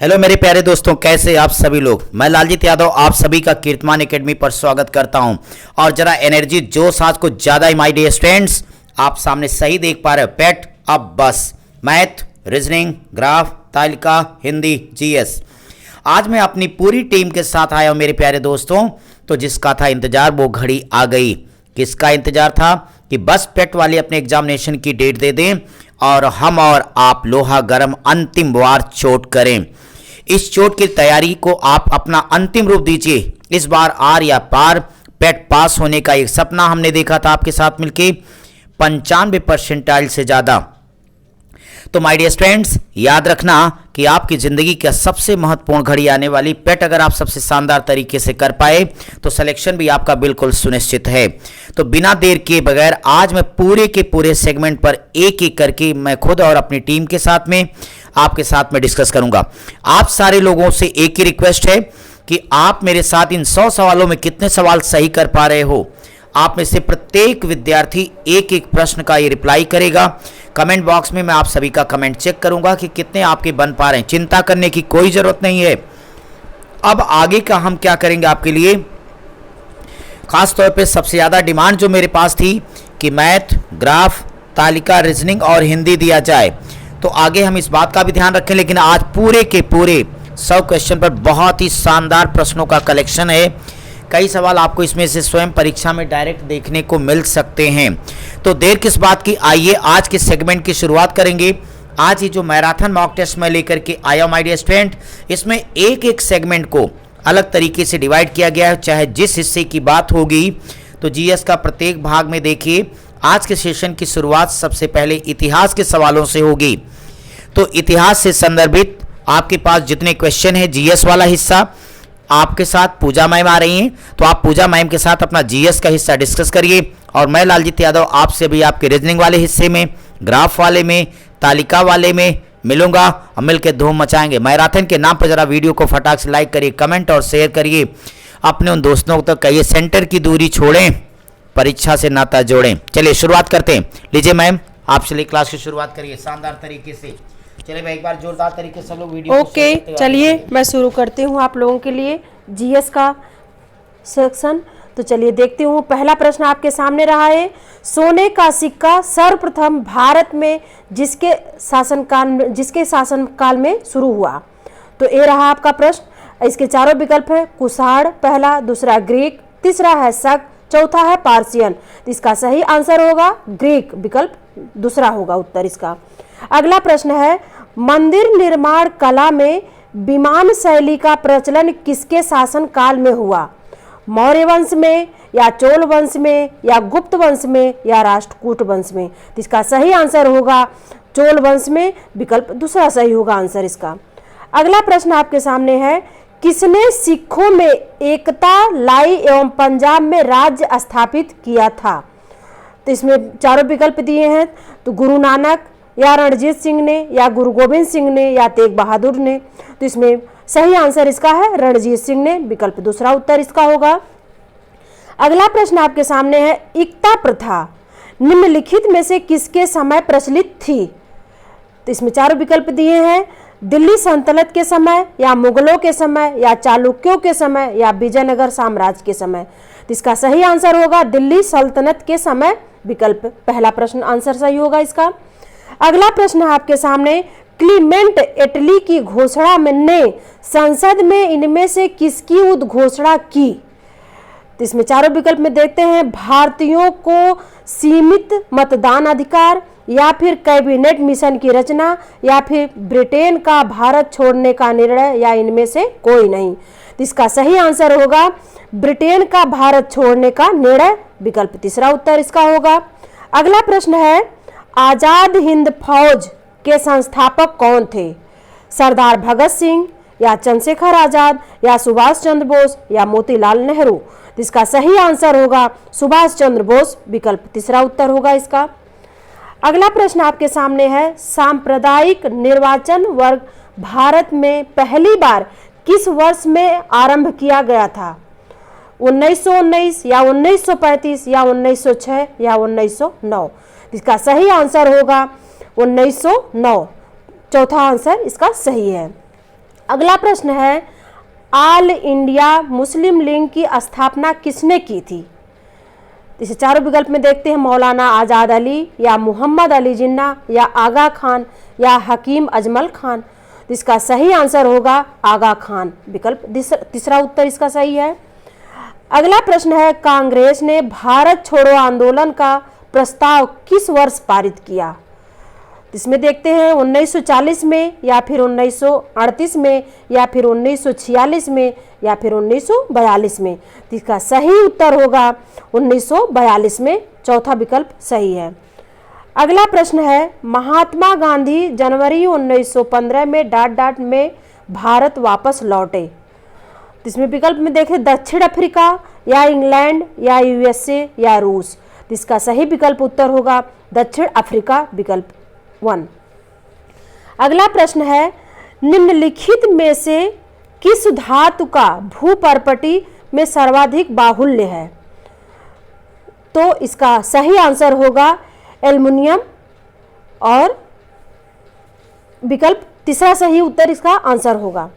Hello मेरे प्यारे दोस्तों, कैसे आप सभी लोग। मैं लालजीत यादव आप सभी का कीर्तमान एकेडमी पर स्वागत करता हूं। और जरा एनर्जी जोश आज कुछ ज़्यादा ही माय डियर स्टूडेंट्स, आप सामने सही देख पा रहे हो। पेट अब बस मैथ, रीजनिंग, ग्राफ, तालिका, हिंदी, जीएस। आज मैं अपनी पूरी टीम के साथ आया हूं मेरे प्यारे दोस्तों। तो जिसका था इंतजार वो घड़ी आ गई। किसका इंतजार था कि बस पेट वाले अपने एग्जामिनेशन की डेट दे दें और हम और आप लोहा गर्म अंतिम वार चोट करें। इस चोट की तैयारी को आप अपना अंतिम रूप दीजिए। इस बार आर या पार पेट पास होने का एक सपना हमने देखा था आपके साथ मिलके 95% से ज़्यादा। तो माय डियर स्टूडेंट्स, याद रखना कि आपकी ज़िंदगी का सबसे महत्वपूर्ण घड़ी आने वाली। पेट अगर आप सबसे शानदार तरीके से कर पाए तो सिलेक्शन भी आपका बिल्कुल सुनिश्चित है। तो बिना देर के बगैर आज मैं पूरे के पूरे सेगमेंट पर एक एक करके मैं खुद और अपनी टीम के साथ में आपके साथ में डिस्कस करूंगा। आप सारे लोगों से एक ही रिक्वेस्ट है कि आप मेरे साथ इन 100 सवालों में कितने सवाल सही कर पा रहे हो। आप में से प्रत्येक विद्यार्थी एक एक प्रश्न का ये रिप्लाई करेगा। कमेंट बॉक्स में मैं आप सभी का कमेंट चेक करूंगा कि कितने आपके बन पा रहे हैं। चिंता करने की कोई जरूरत नहीं है। अब आगे का हम क्या करेंगे आपके लिए, खास तौर पे सबसे ज़्यादा डिमांड जो मेरे पास थी कि मैथ, ग्राफ, तालिका, रीजनिंग और हिंदी दिया जाए। तो आगे हम इस बात का भी ध्यान रखें, लेकिन आज पूरे के पूरे 100 क्वेश्चन पर बहुत ही शानदार प्रश्नों का कलेक्शन है। कई सवाल आपको इसमें से स्वयं परीक्षा में डायरेक्ट देखने को मिल सकते हैं। तो देर किस बात की, आइए आज के सेगमेंट की शुरुआत करेंगे। आज ये जो मैराथन मॉक टेस्ट में लेकर के आया माय डियर स्टूडेंट, इसमें एक एक सेगमेंट को अलग तरीके से डिवाइड किया गया है। चाहे जिस हिस्से की बात होगी, तो जीएस का प्रत्येक भाग में देखिए आज के सेशन की शुरुआत सबसे पहले इतिहास के सवालों से होगी। तो इतिहास से संदर्भित आपके पास जितने क्वेश्चन है, जीएस वाला हिस्सा आपके साथ पूजा मैम आ रही हैं, तो आप पूजा मैम के साथ अपना जीएस का हिस्सा डिस्कस करिए। और मैं लालजीत यादव आपसे भी आपके रीजनिंग वाले हिस्से में, ग्राफ वाले में, तालिका वाले में मिलूंगा और मिलकर धूम मचाएंगे। मैराथन के नाम पर जरा वीडियो को फटाक से लाइक करिए, कमेंट और शेयर करिए। अपने उन दोस्तों को कहिए सेंटर की दूरी छोड़ें, परीक्षा से नाता जोड़ें। चलिए शुरुआत करते हैं। लीजिए मैम, आप चलिए क्लास की शुरुआत करिए शानदार तरीके से। चलिए भाई एक बार जोरदार तरीके से लोग वीडियो ओके, चलिए मैं शुरू करती हूँ आप लोगों के लिए जीएस का सेक्शन। तो चलिए देखते हूँ। पहला प्रश्न आपके सामने रहा है, सोने का सिक्का सर्वप्रथम भारत में जिसके शासनकाल में शुरू हुआ। तो ये रहा आपका प्रश्न। इसके चारों विकल्प है कुषाण पहला, दूसरा ग्रीक, तीसरा है शक, चौथा है पार्सियन। तो इसका सही आंसर होगा ग्रीक, विकल्प दूसरा होगा उत्तर इसका। अगला प्रश्न है, मंदिर निर्माण कला में विमान शैली का प्रचलन किसके शासन काल में हुआ। मौर्य वंश में, या चोल वंश में, या गुप्त वंश में, या राष्ट्रकूट वंश में। तो इसका सही आंसर होगा चोल वंश में, विकल्प दूसरा सही होगा आंसर इसका। अगला प्रश्न आपके सामने है, किसने सिखों में एकता लाई एवं पंजाब में राज्य स्थापित किया था। तो इसमें चारों विकल्प दिए हैं। तो गुरु नानक, या रणजीत सिंह ने, या गुरु गोविंद सिंह ने, या तेग बहादुर ने। तो इसमें सही आंसर इसका है रणजीत सिंह ने, विकल्प दूसरा उत्तर इसका होगा। अगला प्रश्न आपके सामने है, इक्ता प्रथा निम्नलिखित में से किसके समय प्रचलित थी। तो इसमें चारों विकल्प दिए हैं, दिल्ली सल्तनत के समय, या मुगलों के समय, या चालुक्यों के समय, या विजयनगर साम्राज्य के समय। तो इसका सही आंसर होगा दिल्ली सल्तनत के समय, विकल्प पहला प्रश्न आंसर सही होगा इसका। अगला प्रश्न आपके सामने, क्लीमेंट इटली की घोषणा ने संसद में इनमें से किसकी उद्घोषणा की। तो इसमें चारों विकल्प में देखते हैं, भारतीयों को सीमित मतदान अधिकार, या फिर कैबिनेट मिशन की रचना, या फिर ब्रिटेन का भारत छोड़ने का निर्णय, या इनमें से कोई नहीं। तो इसका सही आंसर होगा ब्रिटेन का भारत छोड़ने का निर्णय, विकल्प तीसरा उत्तर इसका होगा। अगला प्रश्न है, आजाद हिंद फौज के संस्थापक कौन थे। सरदार भगत सिंह, या चंद्रशेखर आजाद, या सुभाष चंद्र बोस, या मोतीलाल नेहरू। तो इसका सही आंसर होगा सुभाष चंद्र बोस, विकल्प तीसरा उत्तर होगा इसका। अगला प्रश्न आपके सामने है, सांप्रदायिक निर्वाचन वर्ग भारत में पहली बार किस वर्ष में आरंभ किया गया था। 1919, या 1935, या 1906, या 1909। इसका सही आंसर होगा 1909, चौथा आंसर इसका सही है। अगला प्रश्न है, ऑल इंडिया मुस्लिम लीग की स्थापना किसने की थी? इसे चारों विकल्प में देखते हैं, मौलाना आज़ाद अली या मोहम्मद अली जिन्ना या आगा खान या हकीम अजमल खान। तो इसका सही आंसर होगा आगा खान, विकल्प तीसरा उत्तर इसका सही है। अगला प्रश्न है, कांग्रेस ने भारत छोड़ो आंदोलन का प्रस्ताव किस वर्ष पारित किया? इसमें देखते हैं 1940 में या फिर 1938 में या फिर 1946 में या फिर 1942 में। तो इसका सही उत्तर होगा 1942 में, चौथा विकल्प सही है। अगला प्रश्न है, महात्मा गांधी जनवरी 1915 में डॉट डॉट में भारत वापस लौटे। इसमें विकल्प में देखें दक्षिण अफ्रीका या इंग्लैंड या यूएसए या रूस। तो इसका सही विकल्प उत्तर होगा दक्षिण अफ्रीका, विकल्प 1। अगला प्रश्न है, निम्नलिखित में से किस धातु का भूपर्पटी में सर्वाधिक बाहुल्य है? तो इसका सही आंसर होगा एल्युमिनियम, और विकल्प तीसरा सही उत्तर इसका आंसर होगा।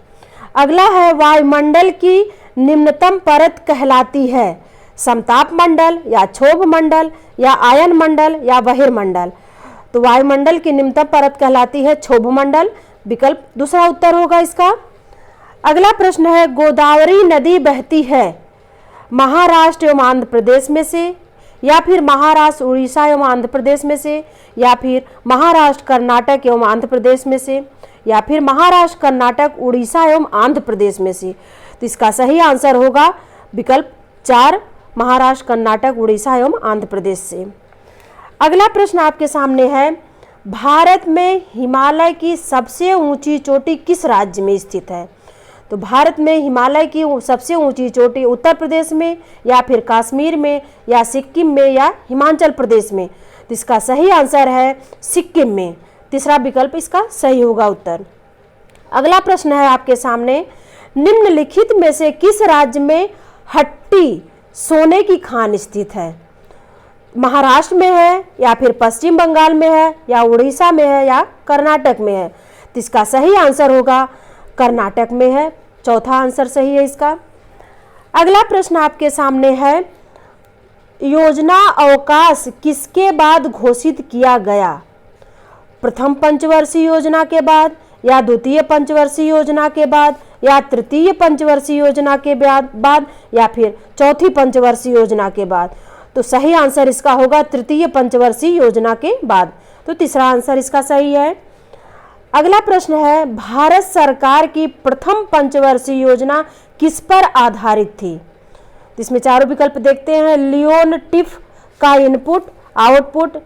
अगला है, वायुमंडल की निम्नतम परत कहलाती है समताप मंडल या क्षोभ मंडल या आयन मंडल या बहिर्मंडल। तो वायुमंडल की निम्नतम परत कहलाती है क्षोभ मंडल, विकल्प दूसरा उत्तर होगा इसका। अगला प्रश्न है, गोदावरी नदी बहती है महाराष्ट्र एवं आंध्र प्रदेश में से या फिर महाराष्ट्र उड़ीसा एवं आंध्र प्रदेश में से या फिर महाराष्ट्र कर्नाटक एवं आंध्र प्रदेश में से या फिर महाराष्ट्र कर्नाटक उड़ीसा एवं आंध्र प्रदेश में से। तो इसका सही आंसर होगा विकल्प 4, महाराष्ट्र कर्नाटक उड़ीसा एवं आंध्र प्रदेश से। अगला प्रश्न आपके सामने है, भारत में हिमालय की सबसे ऊंची चोटी किस राज्य में स्थित है? तो भारत में हिमालय की सबसे ऊंची चोटी उत्तर प्रदेश में या फिर कश्मीर में या सिक्किम में या हिमाचल प्रदेश में। तो इसका सही आंसर है सिक्किम में, तीसरा विकल्प इसका सही होगा उत्तर। अगला प्रश्न है आपके सामने, निम्नलिखित में से किस राज्य में हट्टी सोने की खान स्थित है? महाराष्ट्र में है या फिर पश्चिम बंगाल में है या उड़ीसा में है या कर्नाटक में है? तो इसका सही आंसर होगा कर्नाटक में है, चौथा आंसर सही है इसका। अगला प्रश्न आपके सामने है, योजना अवकाश किसके बाद घोषित किया गया? प्रथम पंचवर्षीय योजना के बाद या द्वितीय पंचवर्षीय योजना के बाद या तृतीय पंचवर्षीय योजना के बाद या फिर चौथी पंचवर्षीय योजना के बाद? तो सही आंसर इसका होगा तृतीय पंचवर्षीय योजना के बाद, तो तीसरा आंसर इसका सही है। अगला प्रश्न है, भारत सरकार की प्रथम पंचवर्षीय योजना किस पर आधारित थी? इसमें चारों विकल्प देखते हैं, लियोन टिफ का इनपुट आउटपुट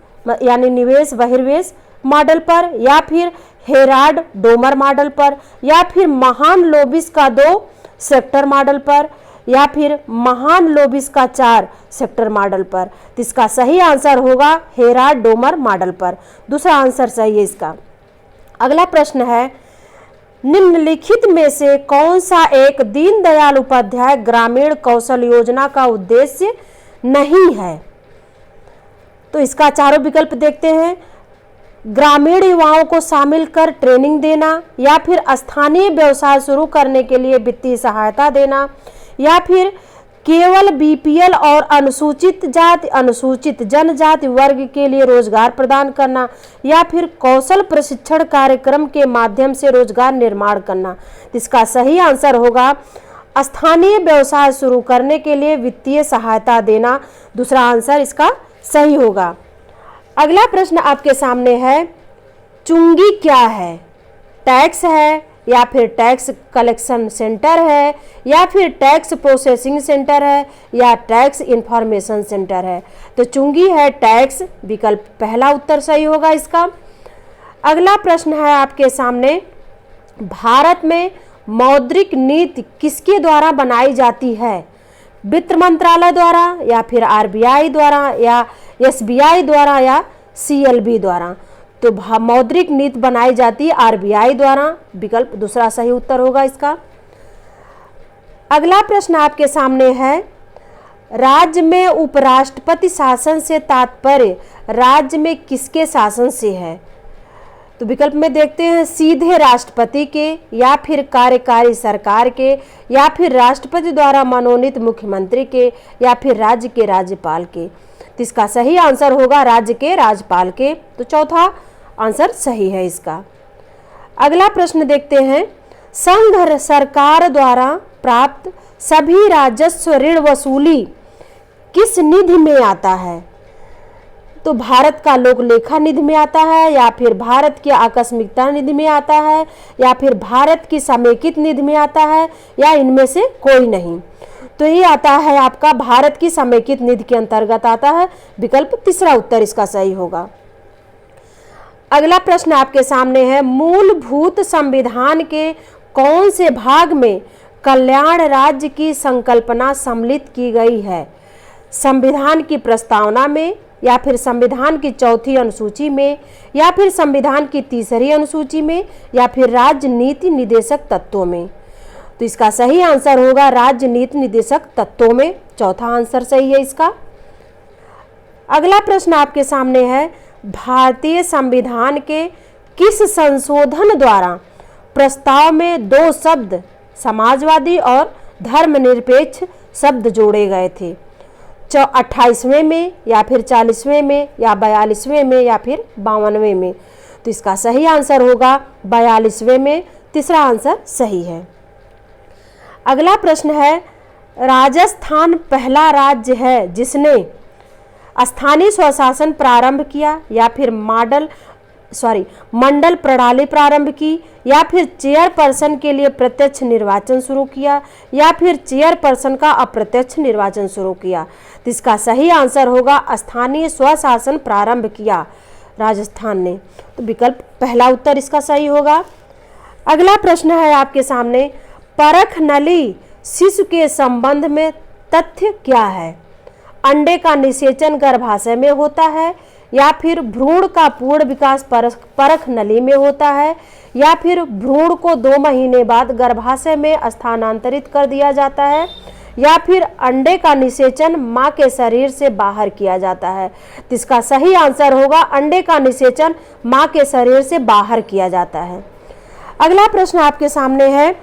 यानी निवेश बहिर्वेश मॉडल पर या फिर हेराल्ड डोमर मॉडल पर या फिर महान लोबिस का 2 सेक्टर मॉडल पर या फिर महान लोबिस का 4 सेक्टर मॉडल पर। तो इसका सही आंसर होगा हेराल्ड डोमर मॉडल पर, दूसरा आंसर सही है इसका। अगला प्रश्न है, निम्नलिखित में से कौन सा एक दीनदयाल उपाध्याय ग्रामीण कौशल योजना का उद्देश्य नहीं है? तो इसका चारों विकल्प देखते हैं, ग्रामीण युवाओं को शामिल कर ट्रेनिंग देना या फिर स्थानीय व्यवसाय शुरू करने के लिए वित्तीय सहायता देना या फिर केवल बीपीएल और अनुसूचित जाति अनुसूचित जनजाति वर्ग के लिए रोजगार प्रदान करना या फिर कौशल प्रशिक्षण कार्यक्रम के माध्यम से रोजगार निर्माण करना। इसका सही आंसर होगा स्थानीय व्यवसाय शुरू करने के लिए वित्तीय सहायता देना, दूसरा आंसर इसका सही होगा। अगला प्रश्न आपके सामने है, चुंगी क्या है? टैक्स है या फिर टैक्स कलेक्शन सेंटर है या फिर टैक्स प्रोसेसिंग सेंटर है या टैक्स इंफॉर्मेशन सेंटर है? तो चुंगी है टैक्स, विकल्प पहला उत्तर सही होगा इसका। अगला प्रश्न है आपके सामने, भारत में मौद्रिक नीति किसके द्वारा बनाई जाती है? वित्त मंत्रालय द्वारा या फिर आरबीआई द्वारा या एसबीआई द्वारा या सीएलबी द्वारा? तो मौद्रिक नीति बनाई जाती है आरबीआई द्वारा, विकल्प दूसरा सही उत्तर होगा इसका। अगला प्रश्न आपके सामने है, राज्य में उपराष्ट्रपति शासन से तात्पर्य राज्य में किसके शासन से है? तो विकल्प में देखते हैं सीधे राष्ट्रपति के, या फिर कार्यकारी सरकार के, या फिर राष्ट्रपति द्वारा मनोनीत मुख्यमंत्री के, या फिर राज्य के राज्यपाल के। तो इसका सही आंसर होगा राज्य के राज्यपाल के। तो चौथा आंसर सही है इसका। अगला प्रश्न देखते हैं, संघ सरकार द्वारा प्राप्त सभी राजस्व ऋण वसूली किस निधि में आता है? तो भारत का लोक लेखा निधि में आता है, या फिर भारत की आकस्मिकता निधि में आता है, या फिर भारत की समेकित निधि में आता है, या इनमें से कोई नहीं। तो ये आता है आपका भारत की समेकित निधि के अंतर्गत आता है। विकल्प तीसरा उत्तर इसका सही होगा। अगला प्रश्न आपके सामने है, मूलभूत संविधान के कौन से भाग में कल्याण राज्य की संकल्पना सम्मिलित की गई है? संविधान की प्रस्तावना में, या फिर संविधान की चौथी अनुसूची में, या फिर संविधान की तीसरी अनुसूची में, या फिर राज्य नीति निर्देशक तत्वों में। तो इसका सही आंसर होगा राज्य नीति निर्देशक तत्वों में। चौथा आंसर सही है इसका। अगला प्रश्न आपके सामने है, भारतीय संविधान के किस संशोधन द्वारा प्रस्ताव में दो शब्द समाजवादी और धर्मनिरपेक्ष शब्द जोड़े गए थे? 28वें में, या फिर 40वें में, या 42वें में, या फिर 52वें में। तो इसका सही आंसर होगा 42वें में। तीसरा आंसर सही है। अगला प्रश्न है, राजस्थान पहला राज्य है जिसने स्थानीय स्वशासन प्रारंभ किया, या फिर मंडल प्रणाली प्रारंभ की, या फिर चेयरपर्सन के लिए प्रत्यक्ष निर्वाचन शुरू किया, या फिर चेयरपर्सन का अप्रत्यक्ष निर्वाचन शुरू किया? तो इसका सही आंसर होगा स्थानीय स्वशासन प्रारंभ किया राजस्थान ने। तो विकल्प पहला उत्तर इसका सही होगा। अगला प्रश्न है आपके सामने, परख नली शिशु के संबंध में तथ्य क्या है? अंडे का निषेचन गर्भाशय में होता है, या फिर भ्रूण का पूर्ण विकास परख नली में होता है, या फिर भ्रूण को 2 महीने बाद गर्भाशय में स्थानांतरित कर दिया जाता है, या फिर अंडे का निषेचन मां के शरीर से बाहर किया जाता है? तो इसका सही आंसर होगा अंडे का निषेचन मां के शरीर से बाहर किया जाता है। अगला प्रश्न आपके सामने है,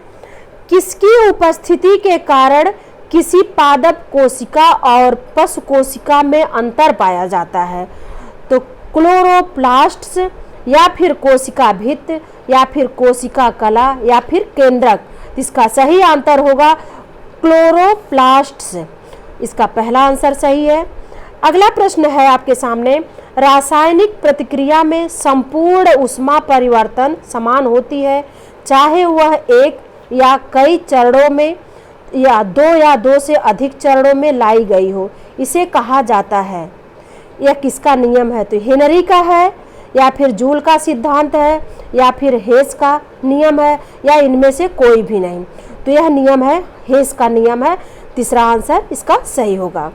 किसकी उपस्थिति के कारण किसी पादप कोशिका और पशु कोशिका में अंतर पाया जाता है? तो क्लोरोप्लास्ट्स, या फिर कोशिका भित्त, या फिर कोशिका कला, या फिर केंद्रक? इसका सही आंसर होगा क्लोरोप्लास्ट्स। इसका पहला आंसर सही है। अगला प्रश्न है आपके सामने, रासायनिक प्रतिक्रिया में संपूर्ण ऊष्मा परिवर्तन समान होती है, चाहे वह एक या कई चरणों में, या दो से अधिक चरणों में लाई गई हो, इसे कहा जाता है? यह किसका नियम है? तो हेनरी का है, या फिर जूल का सिद्धांत है, या फिर हेस का नियम है, या इनमें से कोई भी नहीं? तो यह नियम है, हेस का नियम है। तीसरा आंसर इसका सही होगा।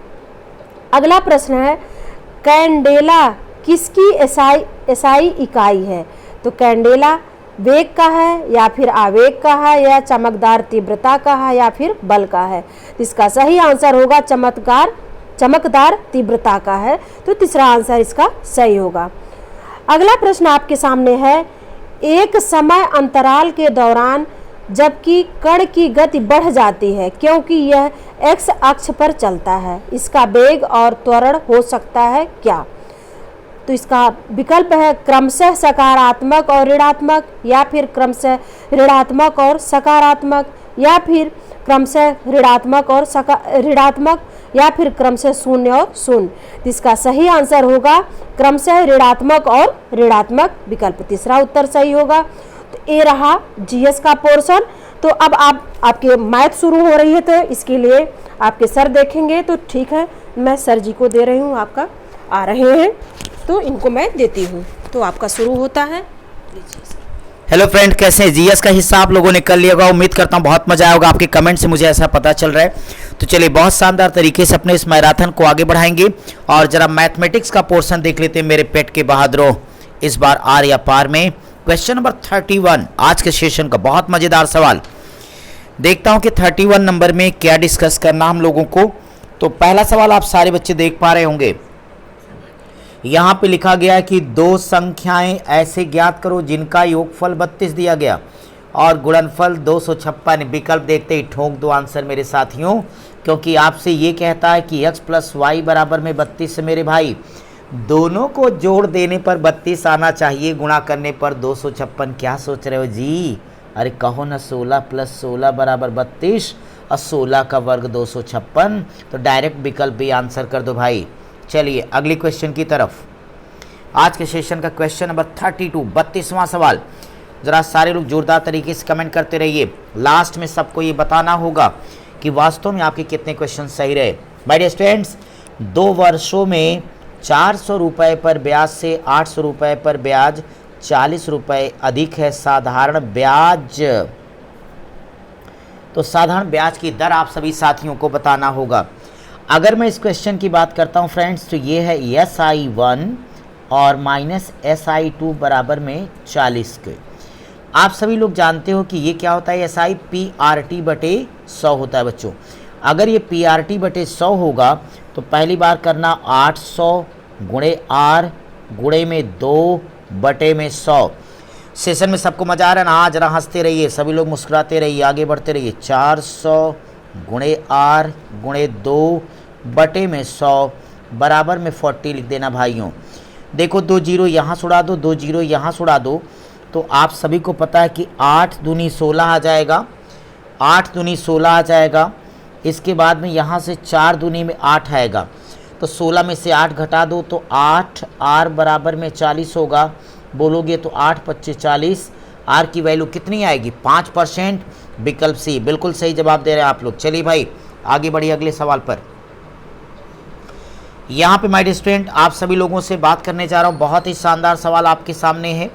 अगला प्रश्न है, कैंडेला किसकी एसआई इकाई है? तो कैंडेला वेग का है, या फिर आवेग का है, या चमकदार तीव्रता का है, या फिर बल का है? इसका सही आंसर होगा चमकदार तीव्रता का है। तो तीसरा आंसर इसका सही होगा। अगला प्रश्न आपके सामने है, एक समय अंतराल के दौरान जबकि कण की गति बढ़ जाती है क्योंकि यह एक्स अक्ष पर चलता है, इसका वेग और त्वरण हो सकता है क्या? तो इसका विकल्प है क्रमशः सकारात्मक और ऋणात्मक, या फिर क्रमशः ऋणात्मक और सकारात्मक, या फिर क्रमशः ऋणात्मक, या फिर क्रमशः शून्य और शून्य। इसका सही आंसर होगा क्रमशः ऋणात्मक और ऋणात्मक। विकल्प तीसरा उत्तर सही होगा। तो ये रहा जीएस का पोर्शन। तो अब आपके मैथ शुरू हो रही है, तो इसके लिए आपके सर देखेंगे। तो ठीक है, मैं सर जी को दे रही हूँ, आपका आ रहे हैं तो इनको मैं देती हूँ। तो आपका शुरू होता है। हेलो फ्रेंड, कैसे हैं? जीएस का हिस्सा आप लोगों ने कर लिया होगा। उम्मीद करता हूँ बहुत मजा आया होगा। आपके कमेंट से मुझे ऐसा पता चल रहा है। तो चलिए बहुत शानदार तरीके से अपने इस मैराथन को आगे बढ़ाएंगे और जरा मैथमेटिक्स का पोर्शन देख लेते हैं मेरे पेट के बहादुरों। इस बार आर या पार में क्वेश्चन नंबर 31 आज के सेशन का बहुत मजेदार सवाल। देखता हूँ कि 31 नंबर में क्या डिस्कस करना हम लोगों को। तो पहला सवाल आप सारे बच्चे देख पा रहे होंगे। यहाँ पे लिखा गया है कि दो संख्याएं ऐसे ज्ञात करो जिनका योगफल 32 दिया गया और गुणनफल 256। विकल्प देखते ही ठोक दो आंसर मेरे साथियों, क्योंकि आपसे ये कहता है कि x + y बराबर में 32 मेरे भाई। दोनों को जोड़ देने पर 32 आना चाहिए, गुणा करने पर 256। क्या सोच रहे हो जी? अरे कहो ना 16 + 16 बराबर 32 और 16 का वर्ग 256। तो डायरेक्ट विकल्प भी आंसर कर दो भाई। चलिए अगली क्वेश्चन की तरफ। आज के सेशन का क्वेश्चन नंबर 32, 32वां सवाल। ज़रा सारे लोग जोरदार तरीके से कमेंट करते रहिए। लास्ट में सबको ये बताना होगा कि वास्तव में आपके कितने क्वेश्चन सही रहे। माय डियर स्टूडेंट्स, 2 वर्षों में 400 रुपये पर ब्याज से 800 रुपये पर ब्याज 40 रुपये अधिक है साधारण ब्याज। तो साधारण ब्याज की दर आप सभी साथियों को बताना होगा। अगर मैं इस क्वेश्चन की बात करता हूं फ्रेंड्स, तो ये है SI1 और -SI2 बराबर में 40 के। आप सभी लोग जानते हो कि ये क्या होता है, SI PRT बटे 100 होता है बच्चों। अगर ये PRT बटे 100 होगा तो पहली बार करना 800 गुणे R गुणे में 2 बटे में 100। सेशन में सबको मजा आ रहा है ना? जरा हंसते रहिए, सभी लोग मुस्कुराते रहिए, आगे बढ़ते रहिए। 400 गुणे R गुणे 2 बटे में 100 बराबर में 40 लिख देना भाइयों। देखो 2 जीरो यहाँ सुड़ा दो, 2 जीरो यहाँ सुड़ा दो, तो आप सभी को पता है कि 8 दूनी 16 आ जाएगा, 8 दूनी 16 आ जाएगा। इसके बाद में यहाँ से 4 दूनी में 8 आएगा, तो 16 में से 8 घटा दो तो 8 R बराबर में 40 होगा। बोलोगे तो 8 × 25 = 40। R की वैल्यू कितनी आएगी? 5%। विकल्प सी बिल्कुल सही जवाब दे रहे हैं आप लोग। चलिए भाई आगे बढ़िए अगले सवाल पर। यहाँ पे माय डियर स्टूडेंट आप सभी लोगों से बात करने जा रहा हूँ। बहुत ही शानदार सवाल आपके सामने है।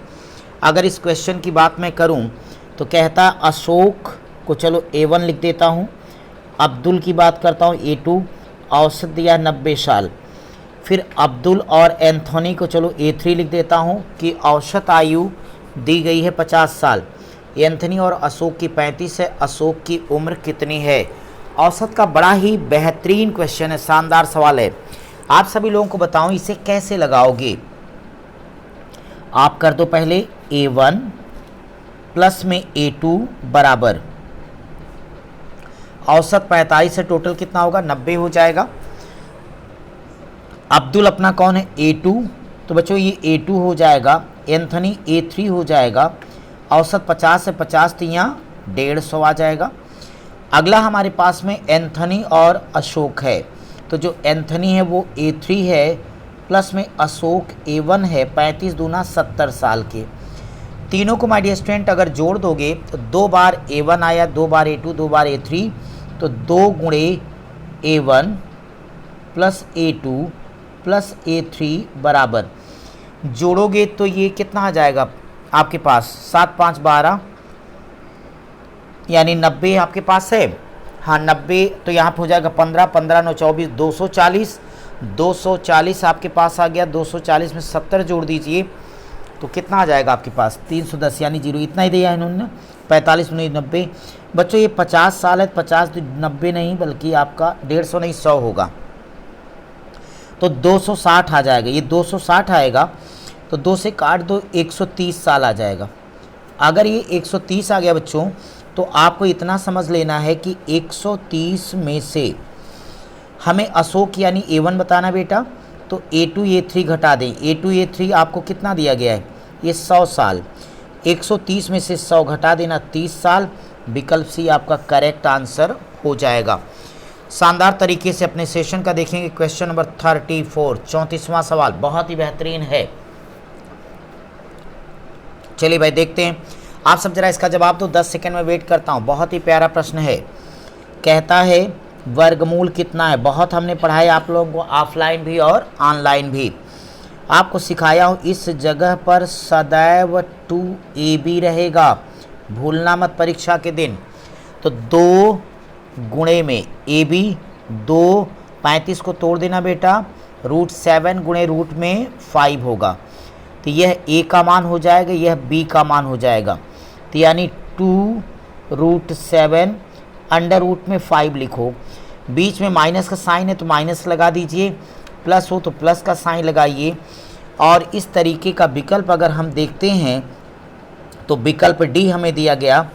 अगर इस क्वेश्चन की बात मैं करूँ तो कहता है अशोक को चलो A1 लिख देता हूँ, अब्दुल की बात करता हूँ A2, औसत दिया 90 साल। फिर अब्दुल और एंथोनी को चलो A3 लिख देता हूँ कि औसत आयु दी गई है 50 साल। एंथनी और अशोक की 35 है, अशोक की उम्र कितनी है? औसत का बड़ा ही बेहतरीन क्वेश्चन है, शानदार सवाल है। आप सभी लोगों को बताऊं इसे कैसे लगाओगे। आप कर दो पहले A1 प्लस में A2 बराबर औसत 45 से टोटल कितना होगा? 90 हो जाएगा। अब्दुल अपना कौन है? A2, तो बच्चों ये A2 हो जाएगा। एंथनी A3 हो जाएगा। औसत 50 से 50 तो यहाँ 150 आ जाएगा। अगला हमारे पास में एंथनी और अशोक है, तो जो एंथनी है वो A3 है प्लस में अशोक A1 है। 35 दूना 70 साल के। तीनों को माय डियर स्टूडेंट अगर जोड़ दोगे तो 2 बार A1 आया, 2 बार A2, 2 बार A3, तो 2 गुणे A1 plus A2 plus A3 बराबर जोड़ोगे तो ये कितना आ जाएगा आपके पास? 7 5 12 यानी 90 आपके पास है। हाँ 90, तो यहाँ पे हो जाएगा 15 15 9 24 240। 240 आपके पास आ गया। 240 में 70 जोड़ दीजिए तो कितना आ जाएगा आपके पास? 310 यानी 0 इतना ही दिया है इन्होंने। 45 नहीं 90। बच्चों ये 50 साल है, 50 तो 90 नहीं बल्कि आपका 150 नहीं 100 होगा, तो 260 आ जाएगा। ये 260 आएगा तो 2 से काट दो, 130 साल आ जाएगा। अगर ये 130 आ गया बच्चों तो आपको इतना समझ लेना है कि 130 में से हमें अशोक यानी A1 बताना बेटा, तो A2 A3 घटा दें। A2 A3 आपको कितना दिया गया है? ये 100 साल। 130 में से 100 घटा देना 30 साल। विकल्प सी आपका करेक्ट आंसर हो जाएगा। शानदार तरीके से अपने सेशन का देखेंगे। क्वेश्चन नंबर 34, 34वां सवाल बहुत ही बेहतरीन है। चलिए भाई देखते हैं। आप सब जरा इसका जवाब दो, 10 सेकंड में वेट करता हूँ। बहुत ही प्यारा प्रश्न है। कहता है वर्गमूल कितना है? बहुत हमने पढ़ाया आप लोगों को ऑफलाइन भी और ऑनलाइन भी। आपको सिखाया हूँ इस जगह पर सदैव 2AB रहेगा, भूलना मत परीक्षा के दिन। तो 2 गुणे में AB 2, 35 को तोड़ देना बेटा, √7 गुणे रूट में 5 होगा, तो यह A का मान हो जाएगा, यह B का मान हो जाएगा। तो यानी 2√7 अंडर रूट में 5 लिखो। बीच में माइनस का साइन है तो माइनस लगा दीजिए। प्लस हो तो प्लस का साइन लगाइए। और इस तरीके का विकल्प अगर हम देखते हैं तो विकल्प डी हमें दिया गया,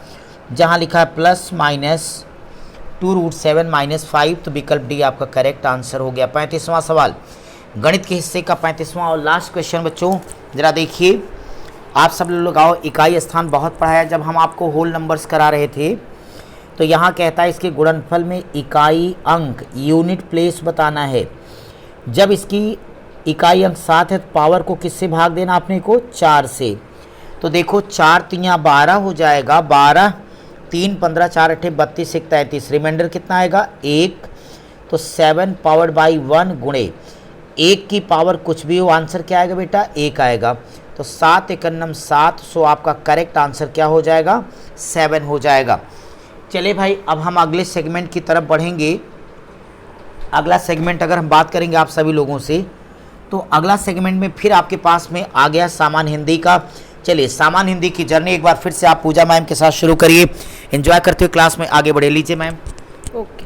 जहां लिखा है प्लस माइनस 2√7 - 5, तो विकल्प डी आपका करेक्ट आंसर हो गया। 35वां सवाल गणित के हिस्से का 35वां और लास्ट क्वेश्चन बच्चों, जरा देखिए। आप सब लोग आओ, इकाई स्थान बहुत पढ़ाया जब हम आपको होल नंबर्स करा रहे थे। तो यहाँ कहता है इसके गुणनफल में इकाई अंक यूनिट प्लेस बताना है। जब इसकी इकाई अंक 7 है तो पावर को किससे भाग देना आपने को 4 से। तो देखो 4 तियाँ 12 हो जाएगा, 12 3 15 4 8 32 1 33, रिमाइंडर कितना आएगा 1। तो 7 पावर्ड बाई 1 गुणे 1 की पावर कुछ भी हो, आंसर क्या आएगा बेटा 1 आएगा। तो 7 एकन्नम 7, सो आपका करेक्ट आंसर क्या हो जाएगा 7 हो जाएगा। चलिए भाई अब हम अगले सेगमेंट की तरफ बढ़ेंगे। अगला सेगमेंट अगर हम बात करेंगे आप सभी लोगों से, तो अगला सेगमेंट में फिर आपके पास में आ गया सामान्य हिंदी का। चलिए सामान्य हिंदी की जर्नी एक बार फिर से आप पूजा मैम के साथ शुरू करिए। एंजॉय करते हुए क्लास में आगे बढ़े, लीजिए मैम। ओके,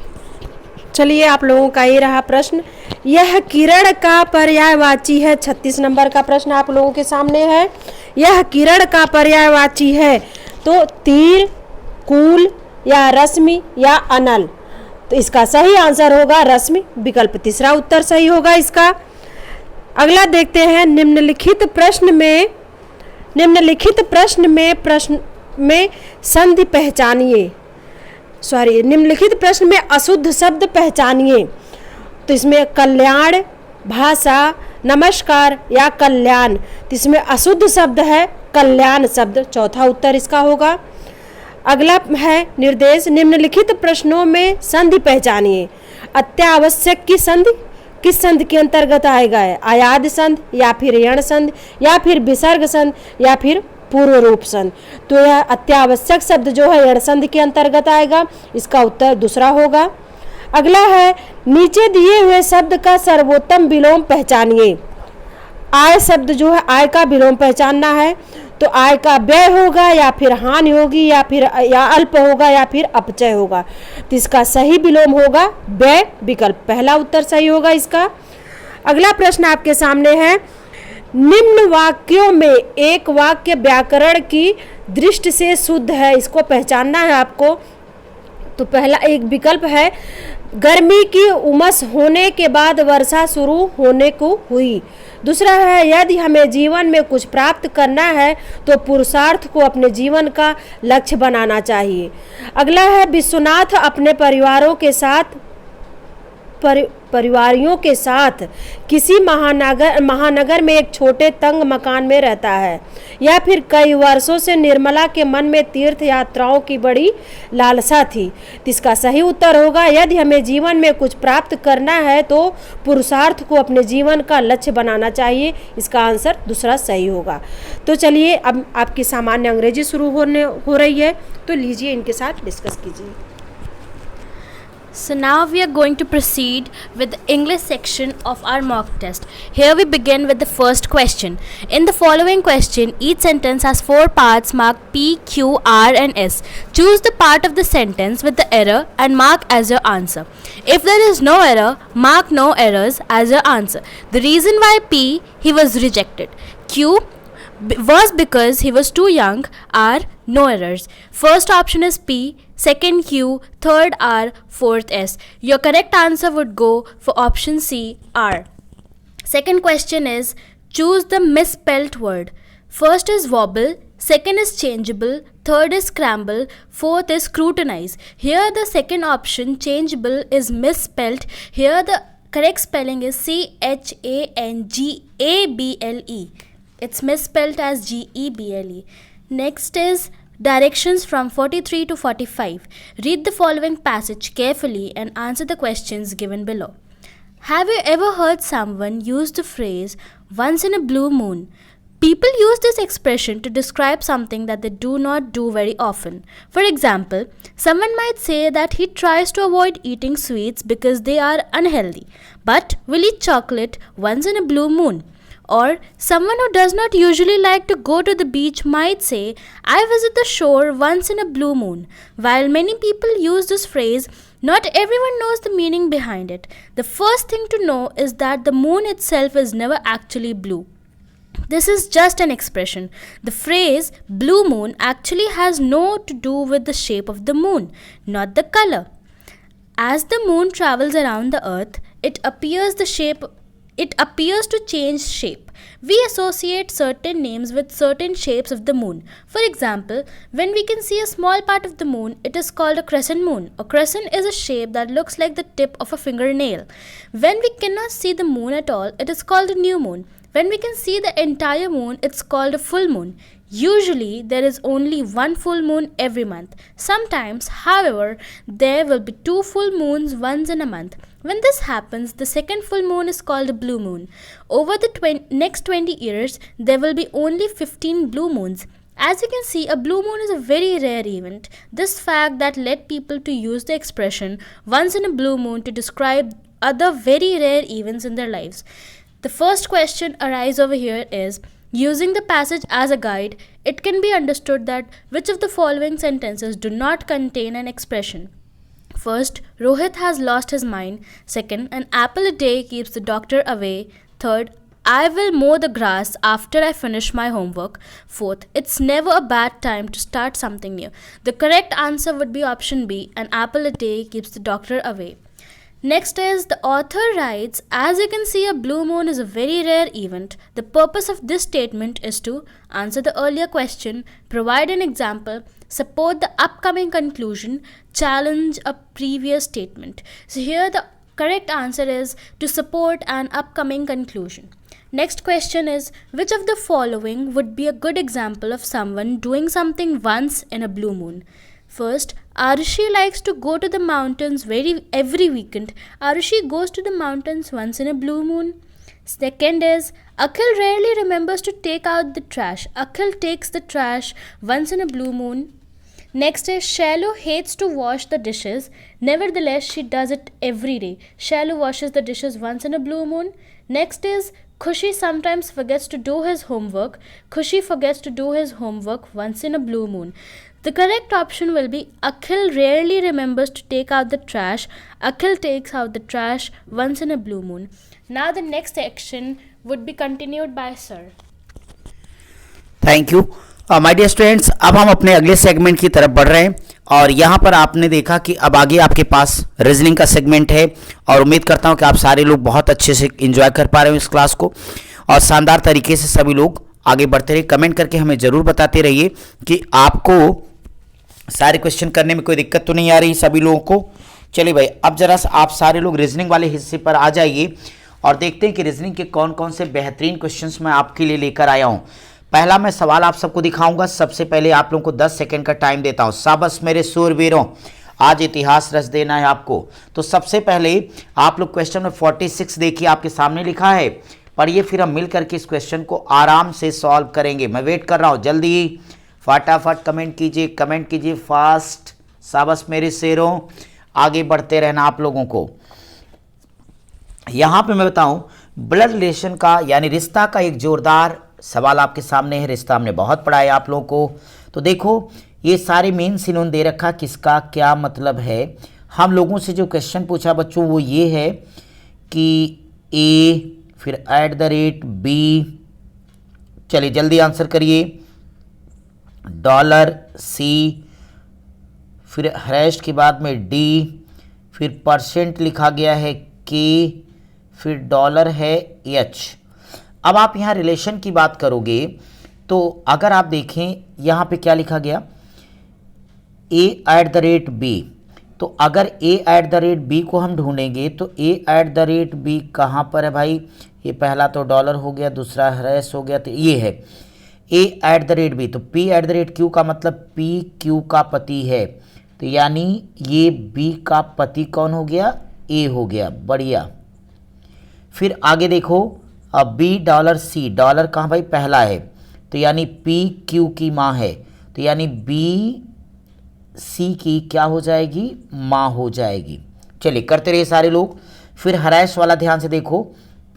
चलिए आप लोगों का ये रहा प्रश्न, यह किरण का पर्यायवाची है। 36 नंबर का प्रश्न आप लोगों के सामने है। यह किरण का पर्यायवाची है तो तीर, कूल या रश्मि या अनल। तो इसका सही आंसर होगा रश्मि, विकल्प तीसरा उत्तर सही होगा इसका। अगला देखते हैं, निम्नलिखित प्रश्न में संधि पहचानिए। निम्नलिखित प्रश्न में अशुद्ध शब्द पहचानिए। तो इसमें कल्याण, भाषा, नमस्कार या कल्याण। तो इसमें अशुद्ध शब्द है कल्याण शब्द, चौथा उत्तर इसका होगा। अगला है निर्देश, निम्नलिखित प्रश्नों में संधि पहचानिए। अत्यावश्यक की संधि किस संधि के अंतर्गत आएगा है, आयाद संधि या फिर यण संधि या फिर विसर्ग संधि या फिर पूर्व रूप संधि। तो यह अत्यावश्यक शब्द जो है यण संधि के अंतर्गत आएगा, इसका उत्तर दूसरा होगा। अगला है, नीचे दिए हुए शब्द का सर्वोत्तम विलोम पहचानिए। आय शब्द जो है आय का विलोम पहचानना है। तो आय का व्यय होगा या फिर हानि होगी या अल्प होगा या फिर अपचय होगा। तो इसका सही विलोम होगा व्यय, विकल्प पहला उत्तर सही होगा इसका। अगला प्रश्न आपके सामने है, निम्न वाक्यों में एक वाक्य व्याकरण की दृष्टि से शुद्ध है, इसको पहचानना है आपको। तो पहला एक विकल्प है, गर्मी की उमस होने के बाद वर्षा शुरू होने को हुई। दूसरा है, यदि हमें जीवन में कुछ प्राप्त करना है तो पुरुषार्थ को अपने जीवन का लक्ष्य बनाना चाहिए। अगला है, विश्वनाथ अपने परिवारियों के साथ किसी महानगर में एक छोटे तंग मकान में रहता है। या फिर कई वर्षों से निर्मला के मन में तीर्थ यात्राओं की बड़ी लालसा थी। तो इसका सही उत्तर होगा, यदि हमें जीवन में कुछ प्राप्त करना है तो पुरुषार्थ को अपने जीवन का लक्ष्य बनाना चाहिए, इसका आंसर दूसरा सही होगा। तो चलिए अब आपकी सामान्य अंग्रेजी शुरू हो रही है, तो लीजिए इनके साथ डिस्कस कीजिए। So now we are going to proceed with the English section of our mock test. Here we begin with the first question. In the following question, each sentence has 4 parts marked P, Q, R and S. Choose the part of the sentence with the error and mark as your answer. If there is no error, mark no errors as your answer. The reason why P, he was rejected. Q was because he was too young. R, no errors. First option is P, second Q, third R, fourth S. Your correct answer would go for option C, R. Second question is, choose the misspelled word. First is wobble, second is changeable, third is scramble, fourth is scrutinize. Here the second option, changeable, is misspelled. Here the correct spelling is CHANGABLE. It's misspelled as GEBLE. Next is directions from 43 to 45. Read the following passage carefully and answer the questions given below. Have you ever heard someone use the phrase once in a blue moon? People use this expression to describe something that they do not do very often. For example, someone might say that he tries to avoid eating sweets because they are unhealthy, but will eat chocolate once in a blue moon. Or someone who does not usually like to go to the beach might say, I visit the shore once in a blue moon. While many people use this phrase, Not everyone knows the meaning behind it. The first thing to know is that the moon itself is never actually blue. This is just an expression. The phrase blue moon actually has no to do with the shape of the moon, not the color. As the moon travels around the earth, it appears to change shape. We associate certain names with certain shapes of the moon. For example, when we can see a small part of the moon, it is called a crescent moon. A crescent is a shape that looks like the tip of a fingernail. When we cannot see the moon at all, it is called a new moon. When we can see the entire moon, it's called a full moon. Usually, there is only one full moon every month. Sometimes, however, there will be 2 full moons once in a month. When this happens, the second full moon is called a blue moon. Over the next 20 years, there will be only 15 blue moons. As you can see, a blue moon is a very rare event. This fact that led people to use the expression once in a blue moon to describe other very rare events in their lives. The first question arises over here is, using the passage as a guide, it can be understood that which of the following sentences do not contain an expression. First, Rohit has lost his mind. Second, an apple a day keeps the doctor away. Third, I will mow the grass after I finish my homework. Fourth, it's never a bad time to start something new. The correct answer would be option B, an apple a day keeps the doctor away. Next is, the author writes, as you can see, a blue moon is a very rare event. The purpose of this statement is to answer the earlier question, provide an example, support the upcoming conclusion, challenge a previous statement. So here the correct answer is to support an upcoming conclusion. Next question is, which of the following would be a good example of someone doing something once in a blue moon? First, Arushi likes to go to the mountains every weekend. Arushi goes to the mountains once in a blue moon. Second is, Akhil rarely remembers to take out the trash. Akhil takes the trash once in a blue moon. Next is, Shailu hates to wash the dishes. Nevertheless, she does it every day. Shailu washes the dishes once in a blue moon. Next is, Khushi sometimes forgets to do his homework. Khushi forgets to do his homework once in a blue moon. The correct option will be, Akhil rarely remembers to take out the trash. Akhil takes out the trash once in a blue moon. Now the next section would be continued by Sir. Thank you my dear students. अब हम अपने अगले segment की तरफ बढ़ रहे हैं और यहाँ पर आपने देखा कि अब आगे आपके पास रीजनिंग का सेगमेंट है और उम्मीद करता हूँ कि आप सारे लोग बहुत अच्छे से एंजॉय कर पा रहे हो इस क्लास को और शानदार तरीके से सभी लोग आगे बढ़ते रहिए। कमेंट करके हमें ज़रूर बताते रहिए कि आपको सारे क्वेश्चन करने में कोई दिक्कत तो नहीं आ रही सभी लोगों को। चलिए भाई, अब जरा आप सारे लोग रीजनिंग वाले हिस्से पर आ जाइए और देखते हैं कि रीजनिंग के कौन कौन से बेहतरीन क्वेश्चंस मैं आपके लिए लेकर आया हूं। पहला मैं सवाल आप सबको दिखाऊंगा। सबसे पहले आप लोगों को 10 सेकंड का टाइम देता हूं। शाबाश मेरे सूरवीरों, आज इतिहास रच देना है आपको। तो सबसे पहले आप लोग क्वेश्चन नंबर 46 देखिए, आपके सामने लिखा है, पढ़िए, फिर हम मिल करके इस क्वेश्चन को आराम से सॉल्व करेंगे। मैं वेट कर रहा हूं, जल्दी फटाफट कमेंट कीजिए फास्ट। शाबाश मेरे शेरों, आगे बढ़ते रहना आप लोगों को। यहां पे मैं बताऊं, ब्लड रिलेशन का यानी रिश्ता का एक जोरदार सवाल आपके सामने है। रिश्ता हमने बहुत पढ़ा है आप लोगों को। तो देखो, ये सारे मीन्स इन्होंने दे रखा, किसका क्या मतलब है। हम लोगों से जो क्वेश्चन पूछा बच्चों वो ये है कि ए फिर @b, चलिए जल्दी आंसर करिए, $C, फिर हैश के बाद में डी, फिर परसेंट लिखा गया है के, फिर डॉलर है एच। अब आप यहाँ रिलेशन की बात करोगे तो अगर आप देखें यहाँ पे क्या लिखा गया, A@B। तो अगर A@B को हम ढूंढेंगे तो A@B कहाँ पर है भाई। ये पहला तो डॉलर हो गया, दूसरा हैश हो गया, तो ये है A@B। तो P@Q का मतलब PQ का पति है, तो यानी ये B का पति कौन हो गया, A हो गया। बढ़िया। फिर आगे देखो, अब $C, डॉलर कहाँ भाई, पहला है, तो यानी PQ की माँ है, तो यानी BC की क्या हो जाएगी, माँ हो जाएगी। चलिए करते रहिए सारे लोग। फिर हरैश वाला ध्यान से देखो,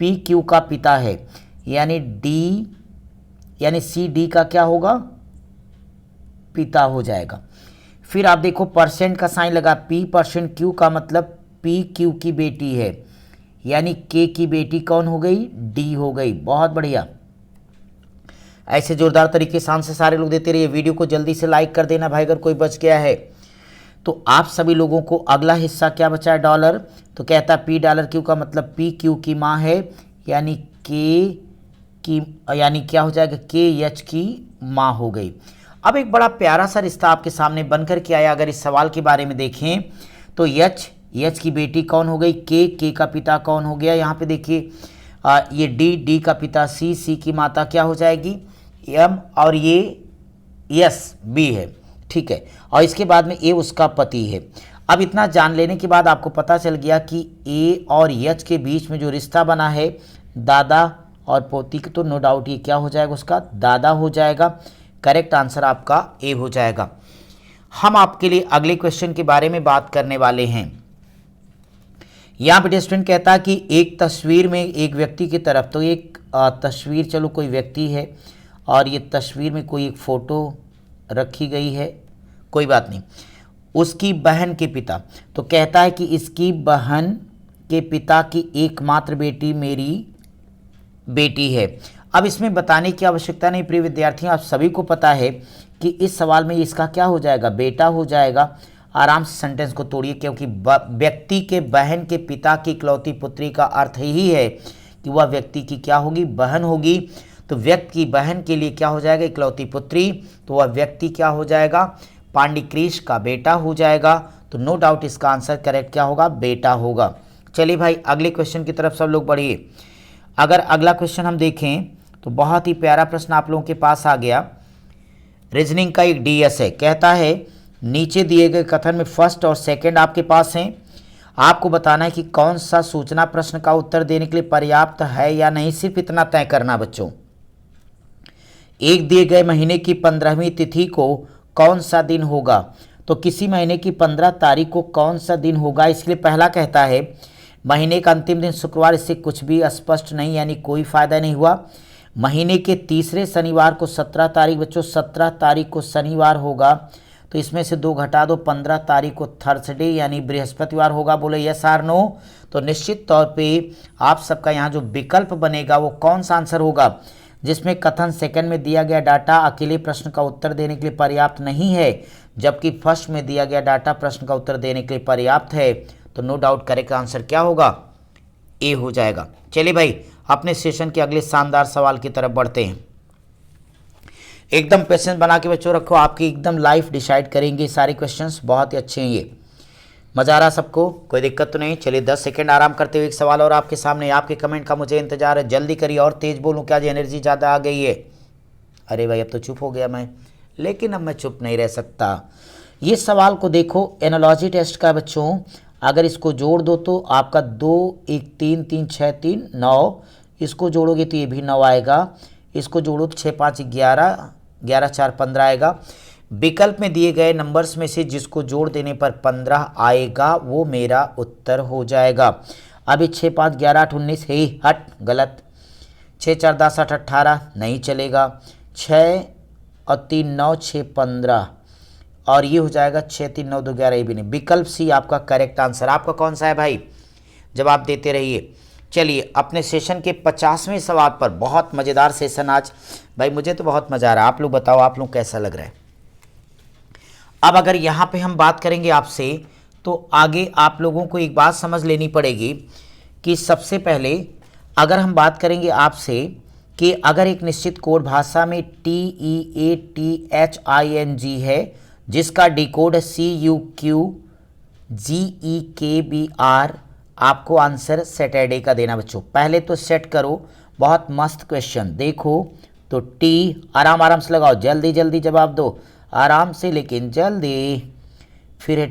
PQ का पिता है, यानी CD का क्या होगा, पिता हो जाएगा। फिर आप देखो परसेंट का साइन लगा, पी परसेंट क्यू का मतलब पी क्यू की बेटी है, यानी के की बेटी कौन हो गई, डी हो गई। बहुत बढ़िया, ऐसे जोरदार तरीके से आंसर सारे लोग देते रहिए। वीडियो को जल्दी से लाइक कर देना भाई अगर कोई बच गया है। तो आप सभी लोगों को अगला हिस्सा क्या बचा है, डॉलर। तो कहता है पी डॉलर क्यू का मतलब पी क्यू की माँ है, यानी के की, यानी क्या हो जाएगा, के एच की माँ हो गई। अब एक बड़ा प्यारा सा रिश्ता आपके सामने बनकर के आया। अगर इस सवाल के बारे में देखें तो एच की बेटी कौन हो गई, के का पिता कौन हो गया, यहाँ पे देखिए ये डी का पिता सी की माता क्या हो जाएगी, एम, और ये यस बी है, ठीक है। और इसके बाद में ए उसका पति है। अब इतना जान लेने के बाद आपको पता चल गया कि ए और एच के बीच में जो रिश्ता बना है दादा और पोती, तो नो डाउट ये क्या हो जाएगा, उसका दादा हो जाएगा। करेक्ट आंसर आपका ए हो जाएगा। हम आपके लिए अगले क्वेश्चन के बारे में बात करने वाले हैं। यहाँ पे स्टूडेंट कहता है कि एक तस्वीर में एक व्यक्ति की तरफ, तो एक तस्वीर, चलो कोई व्यक्ति है और ये तस्वीर में कोई एक फ़ोटो रखी गई है, कोई बात नहीं, उसकी बहन के पिता, तो कहता है कि इसकी बहन के पिता की एकमात्र बेटी मेरी बेटी है। अब इसमें बताने की आवश्यकता नहीं प्रिय विद्यार्थियों, आप सभी को पता है कि इस सवाल में इसका क्या हो जाएगा, बेटा हो जाएगा। आराम से सेंटेंस को तोड़िए, क्योंकि व्यक्ति के बहन के पिता की इकलौती पुत्री का अर्थ ही है कि वह व्यक्ति की क्या होगी, बहन होगी। तो व्यक्ति की बहन के लिए क्या हो जाएगा, इकलौती पुत्री, तो वह व्यक्ति क्या हो जाएगा, पांडिकृष का बेटा हो जाएगा। तो नो डाउट इसका आंसर करेक्ट क्या होगा, बेटा होगा। चलिए भाई अगले क्वेश्चन की तरफ सब लोग बढ़िए। अगर अगला क्वेश्चन हम देखें तो बहुत ही प्यारा प्रश्न आप लोगों के पास आ गया। रीजनिंग का एक डीएस है। कहता है नीचे दिए गए कथन में फर्स्ट और सेकंड आपके पास हैं। आपको बताना है कि कौन सा सूचना प्रश्न का उत्तर देने के लिए पर्याप्त है या नहीं, सिर्फ इतना तय करना बच्चों। एक दिए गए महीने की 15वीं तिथि को कौन सा दिन होगा, तो किसी महीने की 15 तारीख को कौन सा दिन होगा, इसके लिए पहला कहता है महीने का अंतिम दिन शुक्रवार, इससे कुछ भी स्पष्ट नहीं, यानी कोई फायदा नहीं हुआ। महीने के तीसरे शनिवार को 17 तारीख, बच्चों 17 तारीख को शनिवार होगा, तो इसमें से 2 घटा दो, 15 तारीख को थर्सडे यानी बृहस्पतिवार होगा। बोले यस आर नो, तो निश्चित तौर पे आप सबका यहाँ जो विकल्प बनेगा वो कौन सा आंसर होगा, जिसमें कथन सेकंड में दिया गया डाटा अकेले प्रश्न का उत्तर देने के लिए पर्याप्त नहीं है, जबकि फर्स्ट में दिया गया डाटा प्रश्न का उत्तर देने के लिए पर्याप्त है। तो नो डाउट करेक्ट आंसर क्या होगा, ए हो जाएगा। चलिए भाई अपने सेशन के अगले शानदार सवाल की तरफ बढ़ते हैं। एकदम पेशेंस बना के बच्चों रखो, आपकी एकदम लाइफ डिसाइड करेंगे सारे क्वेश्चंस, बहुत ही अच्छे हैं ये। मज़ा आ रहा सबको, कोई दिक्कत तो नहीं। चलिए 10 सेकंड आराम करते हुए एक सवाल और आपके सामने। आपके कमेंट का मुझे इंतजार है, जल्दी करिए और तेज बोलूँ क्या, जी एनर्जी ज़्यादा आ गई है। अरे भाई अब तो चुप हो गया मैं, लेकिन अब मैं चुप नहीं रह सकता। ये सवाल को देखो, एनालॉजी टेस्ट का बच्चों, अगर इसको जोड़ दो तो आपका 2 1 3 3 6 3 9, इसको जोड़ोगे तो ये भी 9 आएगा, इसको जोड़ो तो 6 5 11 11 4 15 आएगा। विकल्प में दिए गए नंबर्स में से जिसको जोड़ देने पर 15 आएगा वो मेरा उत्तर हो जाएगा। अभी 6 5 11 8 19 है, हट गलत। 6 4 10 8 18 नहीं चलेगा। 6 और 3 9 6 15, और ये हो जाएगा 6 3 9 2 11, ये भी नहीं। विकल्प सी आपका करेक्ट आंसर। आपका कौन सा है भाई, जवाब देते रहिए। चलिए अपने सेशन के 50वें सवाल पर, बहुत मज़ेदार सेशन आज भाई, मुझे तो बहुत मज़ा आ रहा है। आप लोग बताओ आप लोग कैसा लग रहा है। अब अगर यहाँ पे हम बात करेंगे आपसे, तो आगे आप लोगों को एक बात समझ लेनी पड़ेगी कि सबसे पहले अगर हम बात करेंगे आपसे कि अगर एक निश्चित कोड भाषा में TEATHING है, जिसका डिकोड है CUQGEKBR, आपको आंसर सैटरडे का देना बच्चों। पहले तो सेट करो, बहुत मस्त क्वेश्चन। देखो तो टी, आराम से लगाओ, जल्दी जल्दी जवाब दो, आराम से लेकिन जल्दी। फिर है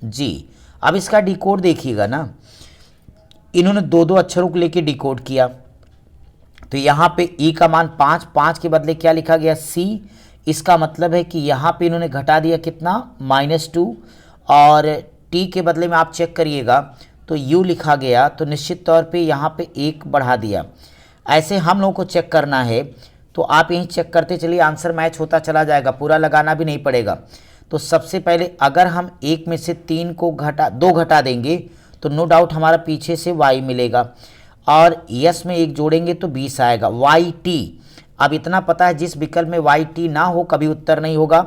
THING। अब इसका डिकोड देखिएगा ना, इन्होंने 2 अक्षरों को लेके डिकोड किया। तो यहाँ पे ई का मान 5, 5 के बदले क्या लिखा गया, C। इसका मतलब है कि यहाँ पे इन्होंने घटा दिया कितना, -2, और T के बदले में आप चेक करिएगा तो U लिखा गया, तो निश्चित तौर पे यहाँ पे 1 बढ़ा दिया। ऐसे हम लोगों को चेक करना है तो आप यहीं चेक करते चलिए, आंसर मैच होता चला जाएगा, पूरा लगाना भी नहीं पड़ेगा। तो सबसे पहले अगर हम 1 में से 3 को दो घटा देंगे तो नो डाउट हमारा पीछे से y मिलेगा, और यस में 1 जोड़ेंगे तो 20 आएगा, YT। अब इतना पता है जिस विकल्प में YT ना हो कभी उत्तर नहीं होगा।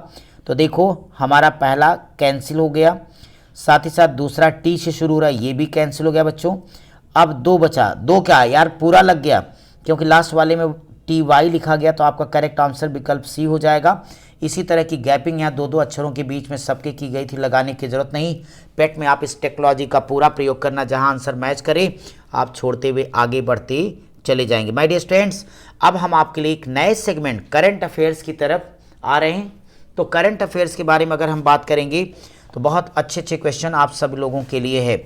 तो देखो हमारा पहला कैंसिल हो गया, साथ ही साथ दूसरा T से शुरू हो रहा है, ये भी कैंसिल हो गया बच्चों। अब 2 बचा, 2 क्या यार पूरा लग गया, क्योंकि लास्ट वाले में TY लिखा गया, तो आपका करेक्ट आंसर विकल्प सी हो जाएगा। इसी तरह की गैपिंग यहाँ 2-2 अक्षरों के बीच में सबके की गई थी, लगाने की जरूरत नहीं। पेट में आप इस टेक्नोलॉजी का पूरा प्रयोग करना, जहां आंसर मैच करे आप छोड़ते हुए आगे बढ़ते चले जाएंगे। माय डियर स्टूडेंट्स, अब हम आपके लिए एक नए सेगमेंट करंट अफेयर्स की तरफ आ रहे हैं। तो करंट अफेयर्स के बारे में अगर हम बात करेंगे तो बहुत अच्छे अच्छे क्वेश्चन आप सब लोगों के लिए है,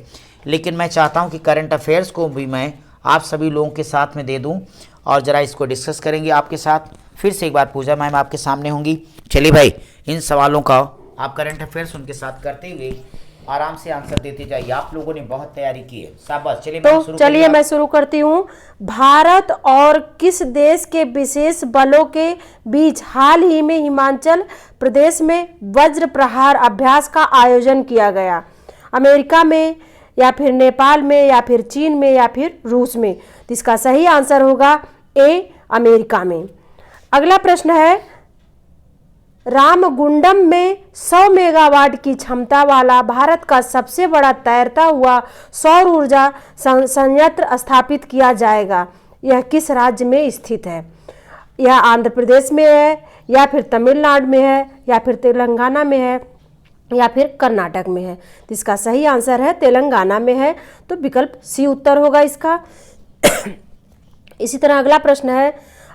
लेकिन मैं चाहता हूं कि करंट अफेयर्स को भी मैं आप सभी लोगों के साथ में दे दूं और ज़रा इसको डिस्कस करेंगे आपके साथ। फिर से एक बार पूजा मैम आपके सामने होंगी। चलिए भाई, इन सवालों का आप करंट अफेयर्स उनके साथ करते हुए आराम से आंसर देते जाइए। आप लोगों ने बहुत तैयारी की है, शाबाश। चलिए मैं शुरू करती हूँ। भारत और किस देश के विशेष बलों के बीच हाल ही में हिमाचल प्रदेश में वज्र प्रहार अभ्यास का आयोजन किया गया? अमेरिका में, या फिर नेपाल में, या फिर चीन में, या फिर रूस में? तो इसका सही आंसर होगा ए, अमेरिका में। अगला प्रश्न है, रामगुंडम में 100 मेगावाट की क्षमता वाला भारत का सबसे बड़ा तैरता हुआ सौर ऊर्जा संयंत्र स्थापित किया जाएगा। यह किस राज्य में स्थित है? यह आंध्र प्रदेश में है, या फिर तमिलनाडु में है, या फिर तेलंगाना में है, या फिर कर्नाटक में है? तो इसका सही आंसर है तेलंगाना में है, तो विकल्प सी उत्तर होगा इसका। इसी तरह अगला प्रश्न है,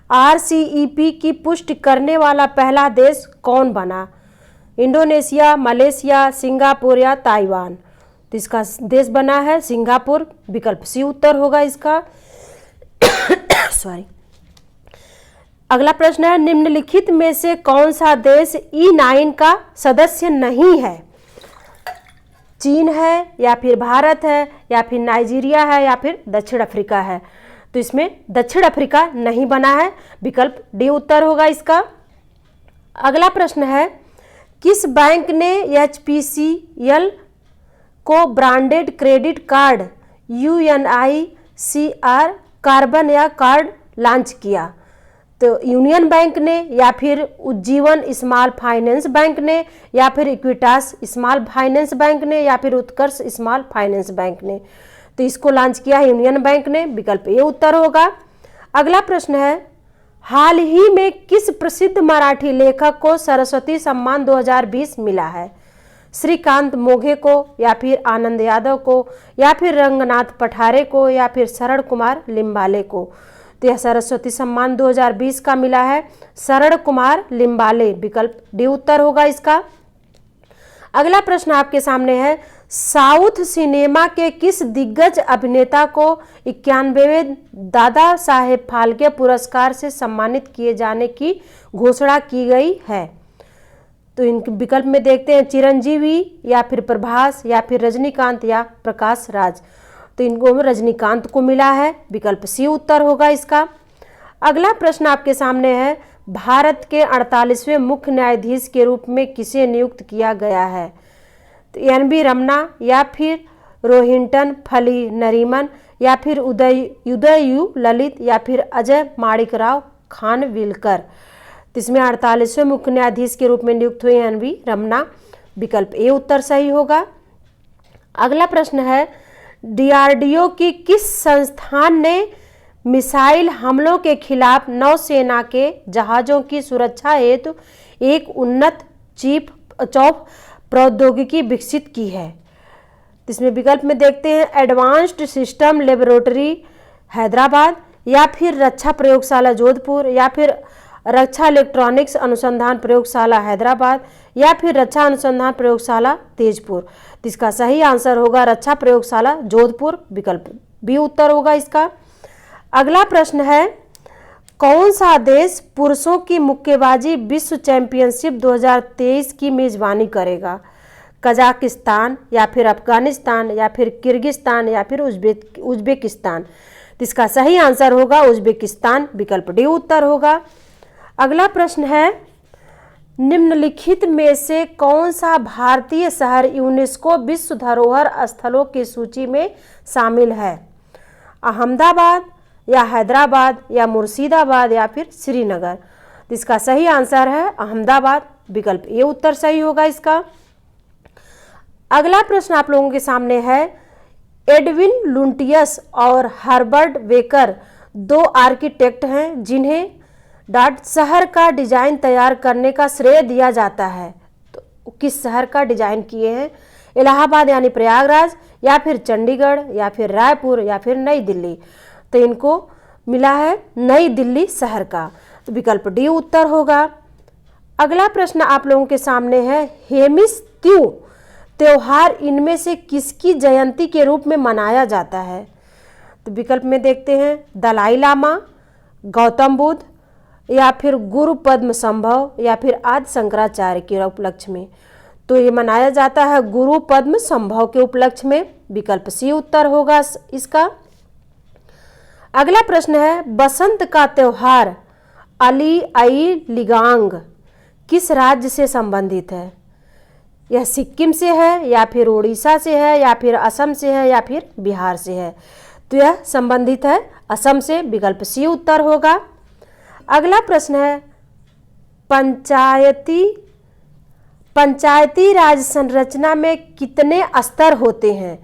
RCEP की पुष्टि करने वाला पहला देश कौन बना? इंडोनेशिया, मलेशिया, सिंगापुर या ताइवान? तो इसका देश बना है सिंगापुर, विकल्प सी उत्तर होगा इसका। सॉरी। अगला प्रश्न है, निम्नलिखित में से कौन सा देश E9 का सदस्य नहीं है? चीन है, या फिर भारत है, या फिर नाइजीरिया है, या फिर दक्षिण अफ्रीका है? तो इसमें दक्षिण अफ्रीका नहीं बना है, विकल्प डी उत्तर होगा इसका। अगला प्रश्न है, किस बैंक ने HPCL को branded credit card UNICR carbon या कार्ड लॉन्च किया? तो यूनियन बैंक ने, या फिर उज्जीवन स्मॉल फाइनेंस बैंक ने, या फिर इक्विटास स्मॉल फाइनेंस बैंक ने, या फिर उत्कर्ष स्मॉल फाइनेंस बैंक ने? तो इसको लॉन्च किया है यूनियन बैंक ने, विकल्प ए उत्तर होगा। अगला प्रश्न है, हाल ही में किस प्रसिद्ध मराठी लेखक को सरस्वती सम्मान 2020 मिला है? श्रीकांत मोघे को, या फिर आनंद यादव को, या फिर रंगनाथ पठारे को, या फिर शरण कुमार लिम्बाले को? तो यह सरस्वती सम्मान 2020 का मिला है शरण कुमार लिम्बाले, विकल्प डी उत्तर होगा इसका। अगला प्रश्न आपके सामने है, साउथ सिनेमा के किस दिग्गज अभिनेता को 91वें दादा साहेब फाल्के पुरस्कार से सम्मानित किए जाने की घोषणा की गई है? तो इन विकल्प में देखते हैं, चिरंजीवी, या फिर प्रभास, या फिर रजनीकांत, या प्रकाश राज? तो इनको रजनीकांत को मिला है, विकल्प सी उत्तर होगा इसका। अगला प्रश्न आपके सामने है, भारत के 48वें मुख्य न्यायाधीश के रूप में किसे नियुक्त किया गया है? तो NB रमना, या फिर रोहिंटन फली नरीमन, या फिर उदययू ललित, या फिर अजय माणिकराव खानविलकर? तो इसमें 48वें मुख्य न्यायाधीश के रूप में नियुक्त हुए NB रमना, विकल्प ए उत्तर सही होगा। अगला प्रश्न है, DRDO की किस संस्थान ने मिसाइल हमलों के खिलाफ नौसेना के जहाज़ों की सुरक्षा हेतु एक उन्नत चौप प्रौद्योगिकी विकसित की है? इसमें विकल्प में देखते हैं, एडवांस्ड सिस्टम लेबोरेटरी हैदराबाद, या फिर रक्षा प्रयोगशाला जोधपुर, या फिर रक्षा इलेक्ट्रॉनिक्स अनुसंधान प्रयोगशाला हैदराबाद, या फिर रक्षा अनुसंधान प्रयोगशाला तेजपुर? तो इसका सही आंसर होगा रक्षा प्रयोगशाला जोधपुर, विकल्प बी उत्तर होगा इसका। अगला प्रश्न है, कौन सा देश पुरुषों की मुक्केबाजी विश्व चैंपियनशिप 2023 की मेजबानी करेगा? कजाकिस्तान, या फिर अफगानिस्तान, या फिर किर्गिस्तान, या फिर उज्बेकिस्तान? तो इसका सही आंसर होगा उज्बेकिस्तान, विकल्प डी उत्तर होगा। अगला प्रश्न है, निम्नलिखित में से कौन सा भारतीय शहर यूनेस्को विश्व धरोहर स्थलों की सूची में शामिल है? अहमदाबाद या हैदराबाद या मुर्शिदाबाद या फिर श्रीनगर? तो इसका सही आंसर है अहमदाबाद, विकल्प ए उत्तर सही होगा इसका। अगला प्रश्न आप लोगों के सामने है, एडविन लुटियस और हर्बर्ट बेकर दो आर्किटेक्ट हैं जिन्हें डाट शहर का डिजाइन तैयार करने का श्रेय दिया जाता है। तो किस शहर का डिजाइन किए हैं? इलाहाबाद यानी प्रयागराज, या फिर चंडीगढ़, या फिर रायपुर, या फिर नई दिल्ली? तो इनको मिला है नई दिल्ली शहर का, तो विकल्प डी उत्तर होगा। अगला प्रश्न आप लोगों के सामने है, हेमिस त्यू त्योहार इनमें से किसकी जयंती के रूप में मनाया जाता है? तो विकल्प में देखते हैं, दलाई लामा, गौतम बुद्ध, या फिर गुरु पद्म संभव, या फिर आदि शंकराचार्य के उपलक्ष्य में? तो ये मनाया जाता है गुरु पद्म संभव के उपलक्ष्य में, विकल्प सी उत्तर होगा इसका। अगला प्रश्न है, बसंत का त्योहार अली आई लिगांग किस राज्य से संबंधित है? यह सिक्किम से है, या फिर उड़ीसा से है, या फिर असम से है, या फिर बिहार से है? तो यह संबंधित है असम से, विकल्प सी उत्तर होगा। अगला प्रश्न है, पंचायती राज संरचना में कितने स्तर होते हैं?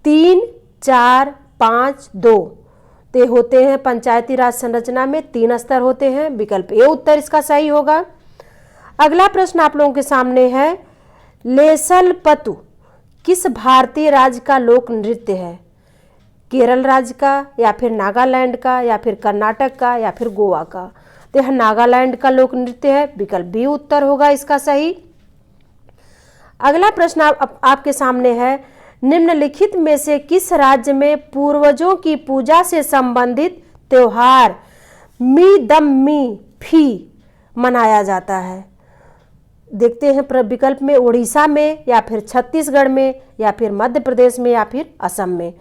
3, 4, 5, 2? ते होते हैं पंचायती राज संरचना में 3 स्तर होते हैं, विकल्प ए उत्तर इसका सही होगा। अगला प्रश्न आप लोगों के सामने है, लेसल पतु किस भारतीय राज्य का लोक नृत्य है? केरल राज्य का, या फिर नागालैंड का, या फिर कर्नाटक का, या फिर गोवा का? तो यह नागालैंड का लोक नृत्य है, विकल्प बी उत्तर होगा इसका सही। अगला प्रश्न आपके सामने है, निम्नलिखित में से किस राज्य में पूर्वजों की पूजा से संबंधित त्योहार मी दम मी फी मनाया जाता है? देखते हैं विकल्प में, उड़ीसा में, या फिर छत्तीसगढ़ में, या फिर मध्य प्रदेश में, या फिर असम में?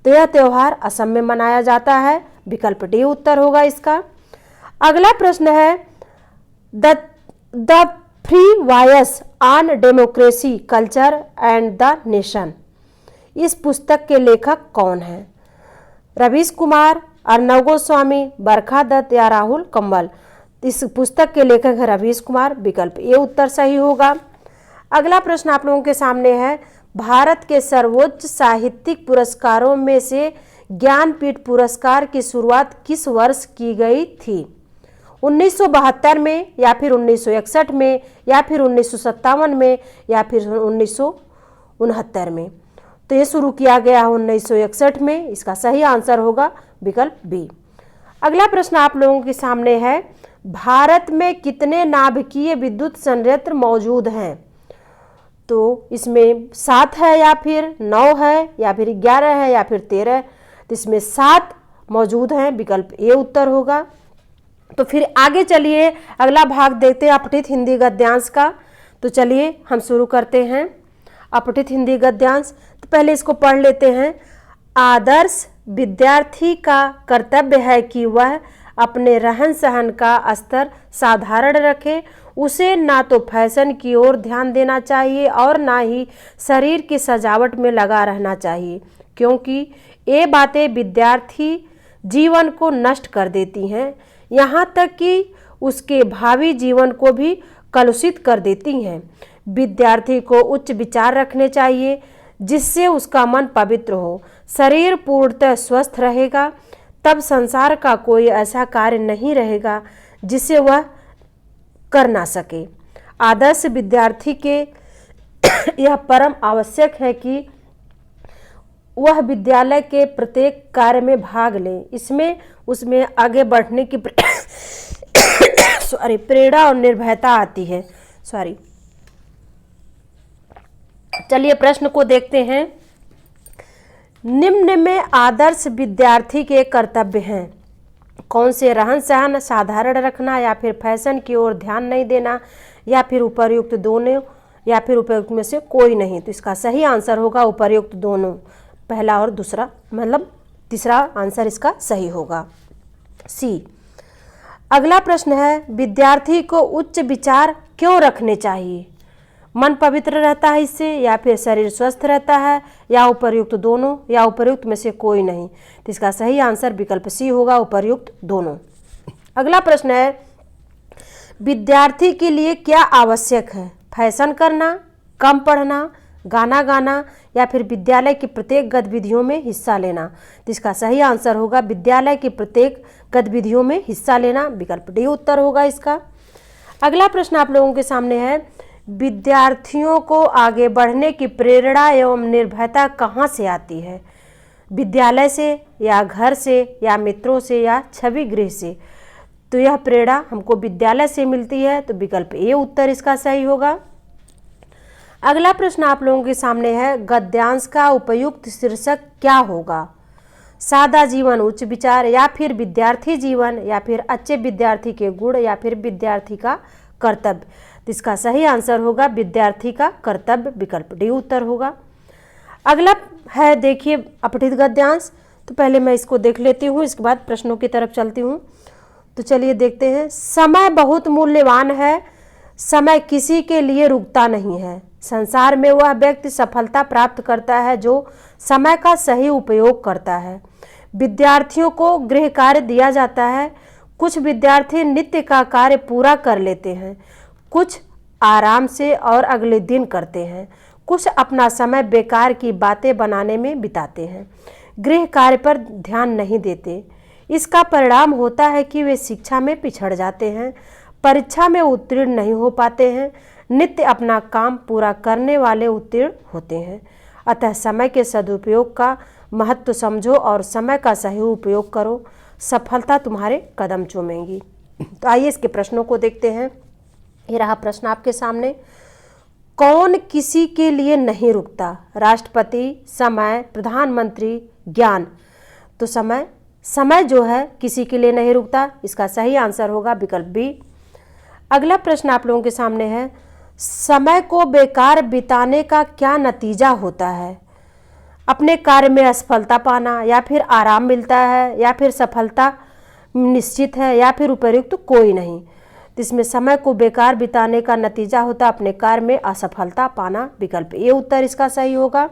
तो यह त्योहार असम में मनाया जाता है, विकल्प डी उत्तर होगा इसका। अगला प्रश्न है, the free voice on democracy culture and the nation इस पुस्तक के लेखक कौन हैं? रवीश कुमार, अर्नव गोस्वामी, बरखा दत्त, या राहुल कंबल? इस पुस्तक के लेखक है रवीश कुमार, विकल्प ए उत्तर सही होगा। अगला प्रश्न आप लोगों के सामने है, भारत के सर्वोच्च साहित्यिक पुरस्कारों में से ज्ञानपीठ पुरस्कार की शुरुआत किस वर्ष की गई थी? 1972 में, या फिर 1961 में, या फिर 1957 में, या फिर 1969 में? तो ये शुरू किया गया है 1961 में, इसका सही आंसर होगा विकल्प बी। अगला प्रश्न आप लोगों के सामने है, भारत में कितने नाभिकीय विद्युत संयंत्र मौजूद हैं? तो इसमें 7 है, या फिर 9 है, या फिर 11 है, या फिर 13? तो इसमें 7 मौजूद हैं, विकल्प ए उत्तर होगा। तो फिर आगे चलिए अगला भाग देखते हैं अपठित हिंदी गद्यांश का। तो चलिए हम शुरू करते हैं अपठित हिंदी गद्यांश। तो पहले इसको पढ़ लेते हैं। आदर्श विद्यार्थी का कर्तव्य है कि वह अपने रहन सहन का स्तर साधारण रखे। उसे ना तो फैशन की ओर ध्यान देना चाहिए और ना ही शरीर की सजावट में लगा रहना चाहिए, क्योंकि ये बातें विद्यार्थी जीवन को नष्ट कर देती हैं, यहाँ तक कि उसके भावी जीवन को भी कलुषित कर देती हैं। विद्यार्थी को उच्च विचार रखने चाहिए जिससे उसका मन पवित्र हो। शरीर पूर्णतः स्वस्थ रहेगा तब संसार का कोई ऐसा कार्य नहीं रहेगा जिसे वह कर ना सके। आदर्श विद्यार्थी के यह परम आवश्यक है कि वह विद्यालय के प्रत्येक कार्य में भाग ले, इसमें उसमें आगे बढ़ने की प्रेरणा और निर्भयता आती है। चलिए प्रश्न को देखते हैं। निम्न में आदर्श विद्यार्थी के कर्तव्य हैं कौन से? रहन सहन साधारण रखना, या फिर फैशन की ओर ध्यान नहीं देना, या फिर उपर्युक्त दोनों, या फिर उपर्युक्त में से कोई नहीं। तो इसका सही आंसर होगा उपर्युक्त दोनों, पहला और दूसरा, मतलब तीसरा आंसर इसका सही होगा सी। अगला प्रश्न है, विद्यार्थी को उच्च विचार क्यों रखने चाहिए? मन पवित्र रहता है इससे, या फिर शरीर स्वस्थ रहता है, या उपर्युक्त दोनों, या उपर्युक्त में से कोई नहीं? तो इसका सही आंसर विकल्प सी होगा, उपर्युक्त दोनों। अगला प्रश्न है, विद्यार्थी के लिए क्या आवश्यक है? फैशन करना, कम पढ़ना, गाना गाना, या फिर विद्यालय की प्रत्येक गतिविधियों में हिस्सा लेना? तो इसका सही आंसर होगा विद्यालय की प्रत्येक गतिविधियों में हिस्सा लेना, विकल्प डी उत्तर होगा इसका। अगला प्रश्न आप लोगों के सामने है, विद्यार्थियों को आगे बढ़ने की प्रेरणा एवं निर्भयता कहाँ से आती है? विद्यालय से, या घर से, या मित्रों से, या छवि गृह से? तो यह प्रेरणा हमको विद्यालय से मिलती है, तो विकल्प ए उत्तर इसका सही होगा। अगला प्रश्न आप लोगों के सामने है, गद्यांश का उपयुक्त शीर्षक क्या होगा? सादा जीवन उच्च विचार, या फिर विद्यार्थी जीवन, या फिर अच्छे विद्यार्थी के गुण, या फिर विद्यार्थी का कर्तव्य? तो इसका सही आंसर होगा विद्यार्थी का कर्तव्य, विकल्प डी उत्तर होगा। अगला है देखिए अपठित गद्यांश। तो पहले मैं इसको देख लेती हूँ, इसके बाद प्रश्नों की तरफ चलती हूँ। तो चलिए देखते हैं। समय बहुत मूल्यवान है, समय किसी के लिए रुकता नहीं है। संसार में वह व्यक्ति सफलता प्राप्त करता है जो समय का सही उपयोग करता है। विद्यार्थियों को गृह कार्य दिया जाता है। कुछ विद्यार्थी नित्य का कार्य पूरा कर लेते हैं, कुछ आराम से और अगले दिन करते हैं, कुछ अपना समय बेकार की बातें बनाने में बिताते हैं, गृह कार्य पर ध्यान नहीं देते। इसका परिणाम होता है कि वे शिक्षा में पिछड़ जाते हैं, परीक्षा में उत्तीर्ण नहीं हो पाते हैं, नित्य अपना काम पूरा करने वाले उत्तीर्ण होते हैं। अतः समय के सदुपयोग का महत्व समझो और समय का सही उपयोग करो, सफलता तुम्हारे कदम चूमेगी। तो आइए इसके प्रश्नों को देखते हैं। ये रहा प्रश्न आपके सामने। कौन किसी के लिए नहीं रुकता? राष्ट्रपति, समय, प्रधानमंत्री, ज्ञान? तो समय जो है किसी के लिए नहीं रुकता, इसका सही आंसर होगा विकल्प बी। अगला प्रश्न आप लोगों के सामने है, समय को बेकार बिताने का क्या नतीजा होता है? अपने कार्य में असफलता पाना, या फिर आराम मिलता है, या फिर सफलता निश्चित है, या फिर उपर्युक्त कोई नहीं? तो इसमें समय को बेकार बिताने का नतीजा होता अपने कार्य में असफलता पाना, विकल्प ए उत्तर इसका सही होगा।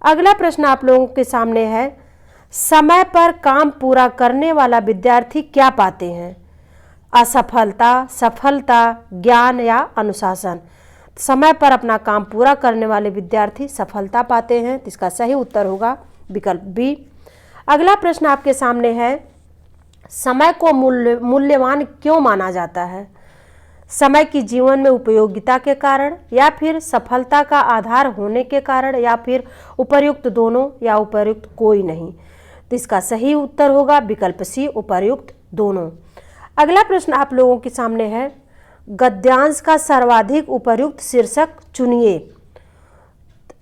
अगला प्रश्न आप लोगों के सामने है, समय पर काम पूरा करने वाला विद्यार्थी क्या पाते हैं? असफलता, सफलता, ज्ञान या अनुशासन? समय पर अपना काम पूरा करने वाले विद्यार्थी सफलता पाते हैं, तो इसका सही उत्तर होगा विकल्प बी। अगला प्रश्न आपके सामने है, समय को मूल्यवान क्यों माना जाता है? समय की जीवन में उपयोगिता के कारण, या फिर सफलता का आधार होने के कारण, या फिर उपर्युक्त दोनों, या उपर्युक्त कोई नहीं? तो इसका सही उत्तर होगा विकल्प सी, उपर्युक्त दोनों। अगला प्रश्न आप लोगों के सामने है, गद्यांश का सर्वाधिक उपर्युक्त शीर्षक चुनिए।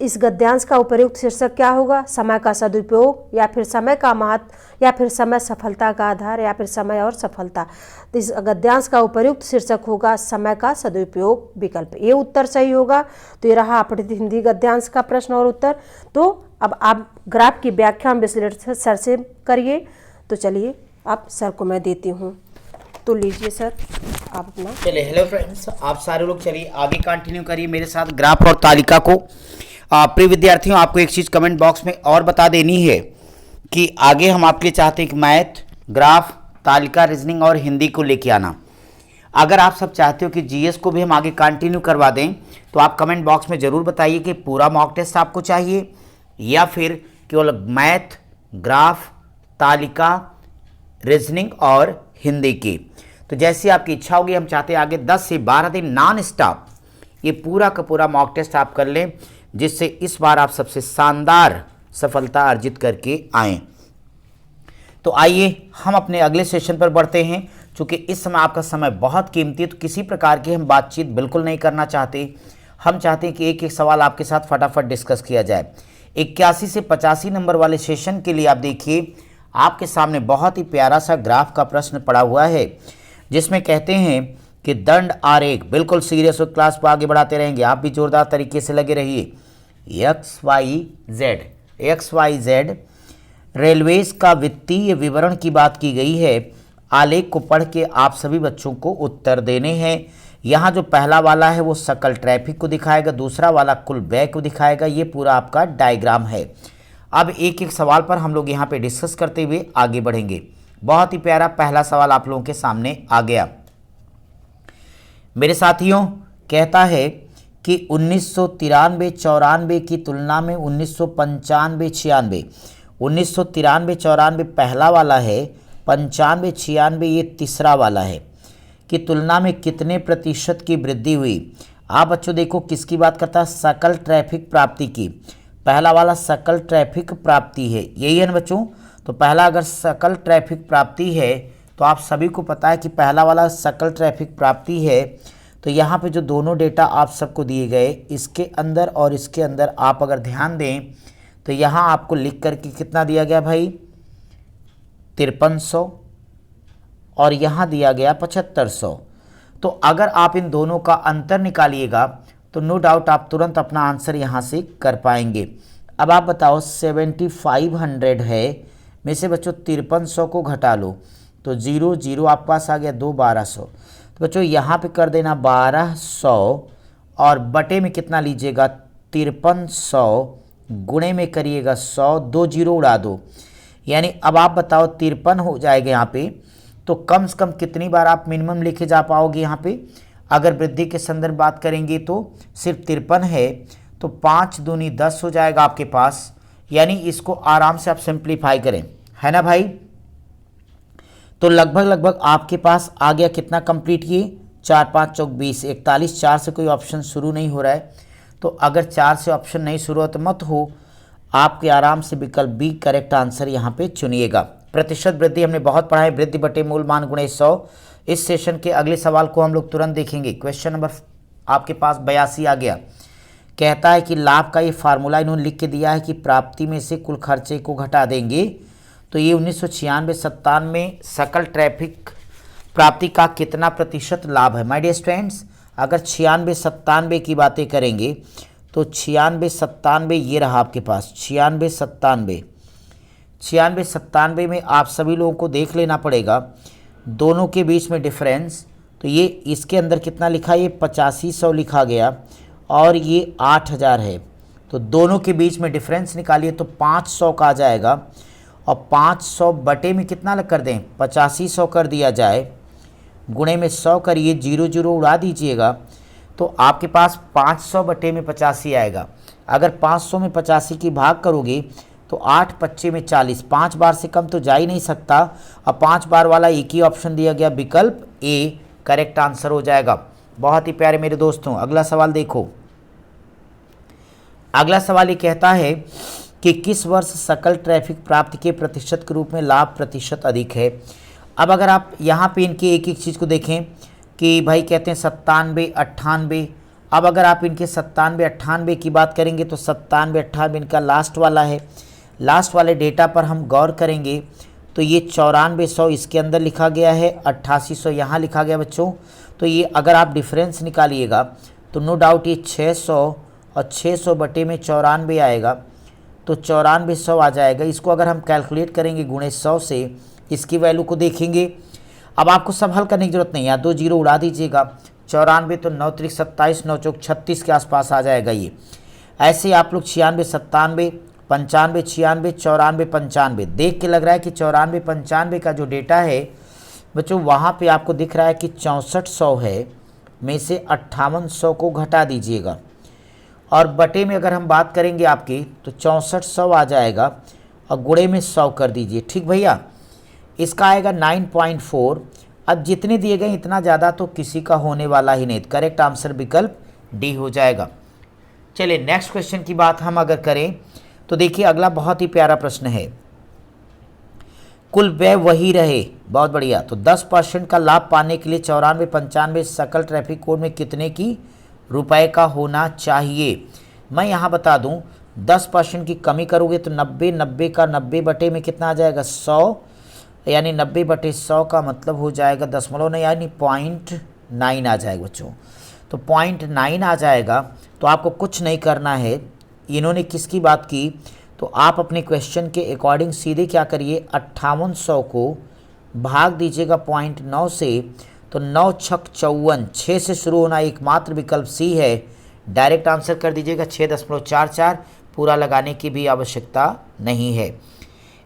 इस गद्यांश का उपर्युक्त शीर्षक क्या होगा? समय का सदुपयोग, या फिर समय का महत्व, या फिर समय सफलता का आधार, या फिर समय और सफलता? तो इस गद्यांश का उपर्युक्त शीर्षक होगा समय का सदुपयोग, विकल्प ए उत्तर सही होगा। तो ये रहा अपठित हिंदी गद्यांश का प्रश्न और उत्तर। तो अब आप ग्राफ की व्याख्या विश्लेषण सर से करिए। तो चलिए आप सर को मैं देती हूँ, तो लीजिए सर आप अपना। चलिए हेलो फ्रेंड्स, आप सारे लोग चलिए आगे कंटिन्यू करिए मेरे साथ ग्राफ और तालिका को। प्रिय विद्यार्थियों, आपको एक चीज़ कमेंट बॉक्स में और बता देनी है कि आगे हम आपके लिए चाहते हैं कि मैथ, ग्राफ, तालिका, रीजनिंग और हिंदी को लेके आना। अगर आप सब चाहते हो कि जीएस को भी हम आगे कंटिन्यू करवा दें, तो आप कमेंट बॉक्स में ज़रूर बताइए कि पूरा मॉक टेस्ट आपको चाहिए या फिर केवल मैथ, ग्राफ, तालिका, रीजनिंग और हिंदी की। तो जैसी आपकी इच्छा होगी, हम चाहते हैं आगे 10 से 12 दिन नॉन स्टॉप ये पूरा का पूरा मॉक टेस्ट आप कर लें, जिससे इस बार आप सबसे शानदार सफलता अर्जित करके आएँ। तो आइए हम अपने अगले सेशन पर बढ़ते हैं। चूँकि इस समय आपका समय बहुत कीमती है, तो किसी प्रकार की हम बातचीत बिल्कुल नहीं करना चाहते। हम चाहते हैं कि एक एक सवाल आपके साथ फटाफट डिस्कस किया जाए। 81 से 85 नंबर वाले सेशन के लिए आप देखिए, आपके सामने बहुत ही प्यारा सा ग्राफ का प्रश्न पड़ा हुआ है, जिसमें कहते हैं कि दंड आरेख, बिल्कुल सीरियस हो, क्लास को आगे बढ़ाते रहेंगे, आप भी जोरदार तरीके से लगे रहिए। XYZ रेलवेज का वित्तीय विवरण की बात की गई है। आलेख को पढ़ के आप सभी बच्चों को उत्तर देने हैं। यहाँ जो पहला वाला है वो सकल ट्रैफिक को दिखाएगा, दूसरा वाला कुल व्यय को दिखाएगा। ये पूरा आपका डायग्राम है। अब एक एक सवाल पर हम लोग यहाँ पे डिस्कस करते हुए आगे बढ़ेंगे। बहुत ही प्यारा पहला सवाल आप लोगों के सामने आ गया मेरे साथियों। कहता है कि 1993-94 की तुलना में 1995-96, 1993-94 पहला वाला है, 95-96 ये तीसरा वाला है, की तुलना में कितने प्रतिशत की वृद्धि हुई। आप बच्चों देखो किसकी बात करता है, सकल ट्रैफिक प्राप्ति की। पहला वाला सकल ट्रैफिक प्राप्ति है, यही है ना बच्चों। तो पहला अगर सकल ट्रैफिक प्राप्ति है तो आप सभी को पता है कि पहला वाला सकल ट्रैफिक प्राप्ति है। तो यहाँ पे जो दोनों डेटा आप सबको दिए गए, इसके अंदर और इसके अंदर आप अगर ध्यान दें तो यहाँ आपको लिख करके कितना दिया गया भाई, 5300, और यहाँ दिया गया 7500। तो अगर आप इन दोनों का अंतर निकालिएगा तो नो डाउट आप तुरंत अपना आंसर यहाँ से कर पाएंगे। अब आप बताओ 7500 है में से बच्चों 5300 को घटा लो तो 0 0 आपके पास आ गया 2 1200। तो बच्चों यहाँ पे कर देना 1200 और बटे में कितना लीजिएगा 5300, गुणे में करिएगा 100, 2 0 उड़ा दो, यानी अब आप बताओ 53 हो जाएगा यहाँ पे। तो कम से कम कितनी बार आप मिनिमम लेके जा पाओगे यहाँ पे। अगर वृद्धि के संदर्भ बात करेंगे तो सिर्फ 53 है, तो 5 दूनी 10 हो जाएगा आपके पास। यानी इसको आराम से आप सिंप्लीफाई करें, है ना भाई। तो लगभग आपके पास आ गया कितना कंप्लीट, ये 4 5 चौक 20, 41, 4 से कोई ऑप्शन शुरू नहीं हो रहा है। तो अगर 4 से ऑप्शन नहीं शुरू हो तो मत हो, आपके आराम से विकल्प बी करेक्ट आंसर यहाँ पे चुनिएगा। प्रतिशत वृद्धि हमने बहुत पढ़ा है, वृद्धि बटे मूल मान गुणे 100। इस सेशन के अगले सवाल को हम लोग तुरंत देखेंगे। क्वेश्चन नंबर आपके पास 82 आ गया। कहता है कि लाभ का ये फार्मूला इन्होंने लिख के दिया है कि प्राप्ति में से कुल खर्चे को घटा देंगे। तो ये 1996-97 सकल ट्रैफिक प्राप्ति का कितना प्रतिशत लाभ है। माय डियर स्टूडेंट्स, अगर 96-97 की बातें करेंगे तो 96-97 ये रहा आपके पास, 96-97 में आप सभी लोगों को देख लेना पड़ेगा दोनों के बीच में डिफरेंस। तो ये इसके अंदर कितना लिखा, ये 8500 लिखा गया और ये 8000 है। तो दोनों के बीच में डिफरेंस निकालिए तो 500 का आ जाएगा, और 500 बटे में कितना कर दें, 8500 कर दिया जाए, गुणे में 100 करिए, 0 0 उड़ा दीजिएगा तो आपके पास 500 बटे में 85 आएगा। अगर 500 में 85 की भाग करोगे तो 8 25 में 40, 5 बार से कम तो जा ही नहीं सकता। अब 5 बार वाला एक ही ऑप्शन दिया गया, विकल्प ए करेक्ट आंसर हो जाएगा। बहुत ही प्यारे मेरे दोस्तों, अगला सवाल देखो। अगला सवाल ये कहता है कि किस वर्ष सकल ट्रैफिक प्राप्ति के प्रतिशत के रूप में लाभ प्रतिशत अधिक है। अब अगर आप यहाँ पे इनके एक एक चीज़ को देखें कि भाई कहते हैं 97 98। अब अगर आप इनके 97 98 की बात करेंगे तो 97 98 इनका लास्ट वाला है। लास्ट वाले डेटा पर हम गौर करेंगे तो ये 9400 इसके अंदर लिखा गया है, 8800 यहाँ लिखा गया बच्चों। तो ये अगर आप डिफरेंस निकालिएगा तो नो डाउट ये 600 और 600 बटे में 94 आएगा, तो 9400 आ जाएगा। इसको अगर हम कैलकुलेट करेंगे गुणे 100 से, इसकी वैल्यू को देखेंगे। अब आपको सब हल करने की जरूरत नहीं है, 2 0 उड़ा दीजिएगा। 94 तो 9 3 27, 9 चौक 36 के आसपास आ जाएगा ये। ऐसे आप लोग 96 97 95 96 94 95 देख के लग रहा है कि 94 95 का जो डेटा है बच्चों वहाँ पे आपको दिख रहा है कि 6400 है, में से 5800 को घटा दीजिएगा और बटे में अगर हम बात करेंगे आपकी तो 6400 आ जाएगा और गुणे में 100 कर दीजिए। ठीक भैया, इसका आएगा 9.4। अब जितने दिए गए इतना ज़्यादा तो किसी का होने वाला ही नहीं, करेक्ट आंसर विकल्प डी हो जाएगा। चलिए नेक्स्ट क्वेश्चन की बात हम अगर करें तो देखिए अगला बहुत ही प्यारा प्रश्न है। कुल व्यय वही रहे, बहुत बढ़िया। तो 10% का लाभ पाने के लिए 94 95 सकल ट्रैफिक कोड में कितने की रुपए का होना चाहिए। मैं यहाँ बता दूँ 10% की कमी करोगे तो 90 90 का 90 बटे में कितना आ जाएगा 100, यानी 90 बटे 100 का मतलब हो जाएगा 0.9 यानी 0.9 आ जाएगा बच्चों। तो 0.9 आ जाएगा। तो आपको कुछ नहीं करना है, इन्होंने किसकी बात की तो आप अपने क्वेश्चन के अकॉर्डिंग सीधे क्या करिए 5800 को भाग दीजिएगा 0.9 से, तो 9 छक 54, 6 से शुरू होना एकमात्र विकल्प सी है। डायरेक्ट आंसर कर दीजिएगा 6.44, पूरा लगाने की भी आवश्यकता नहीं है।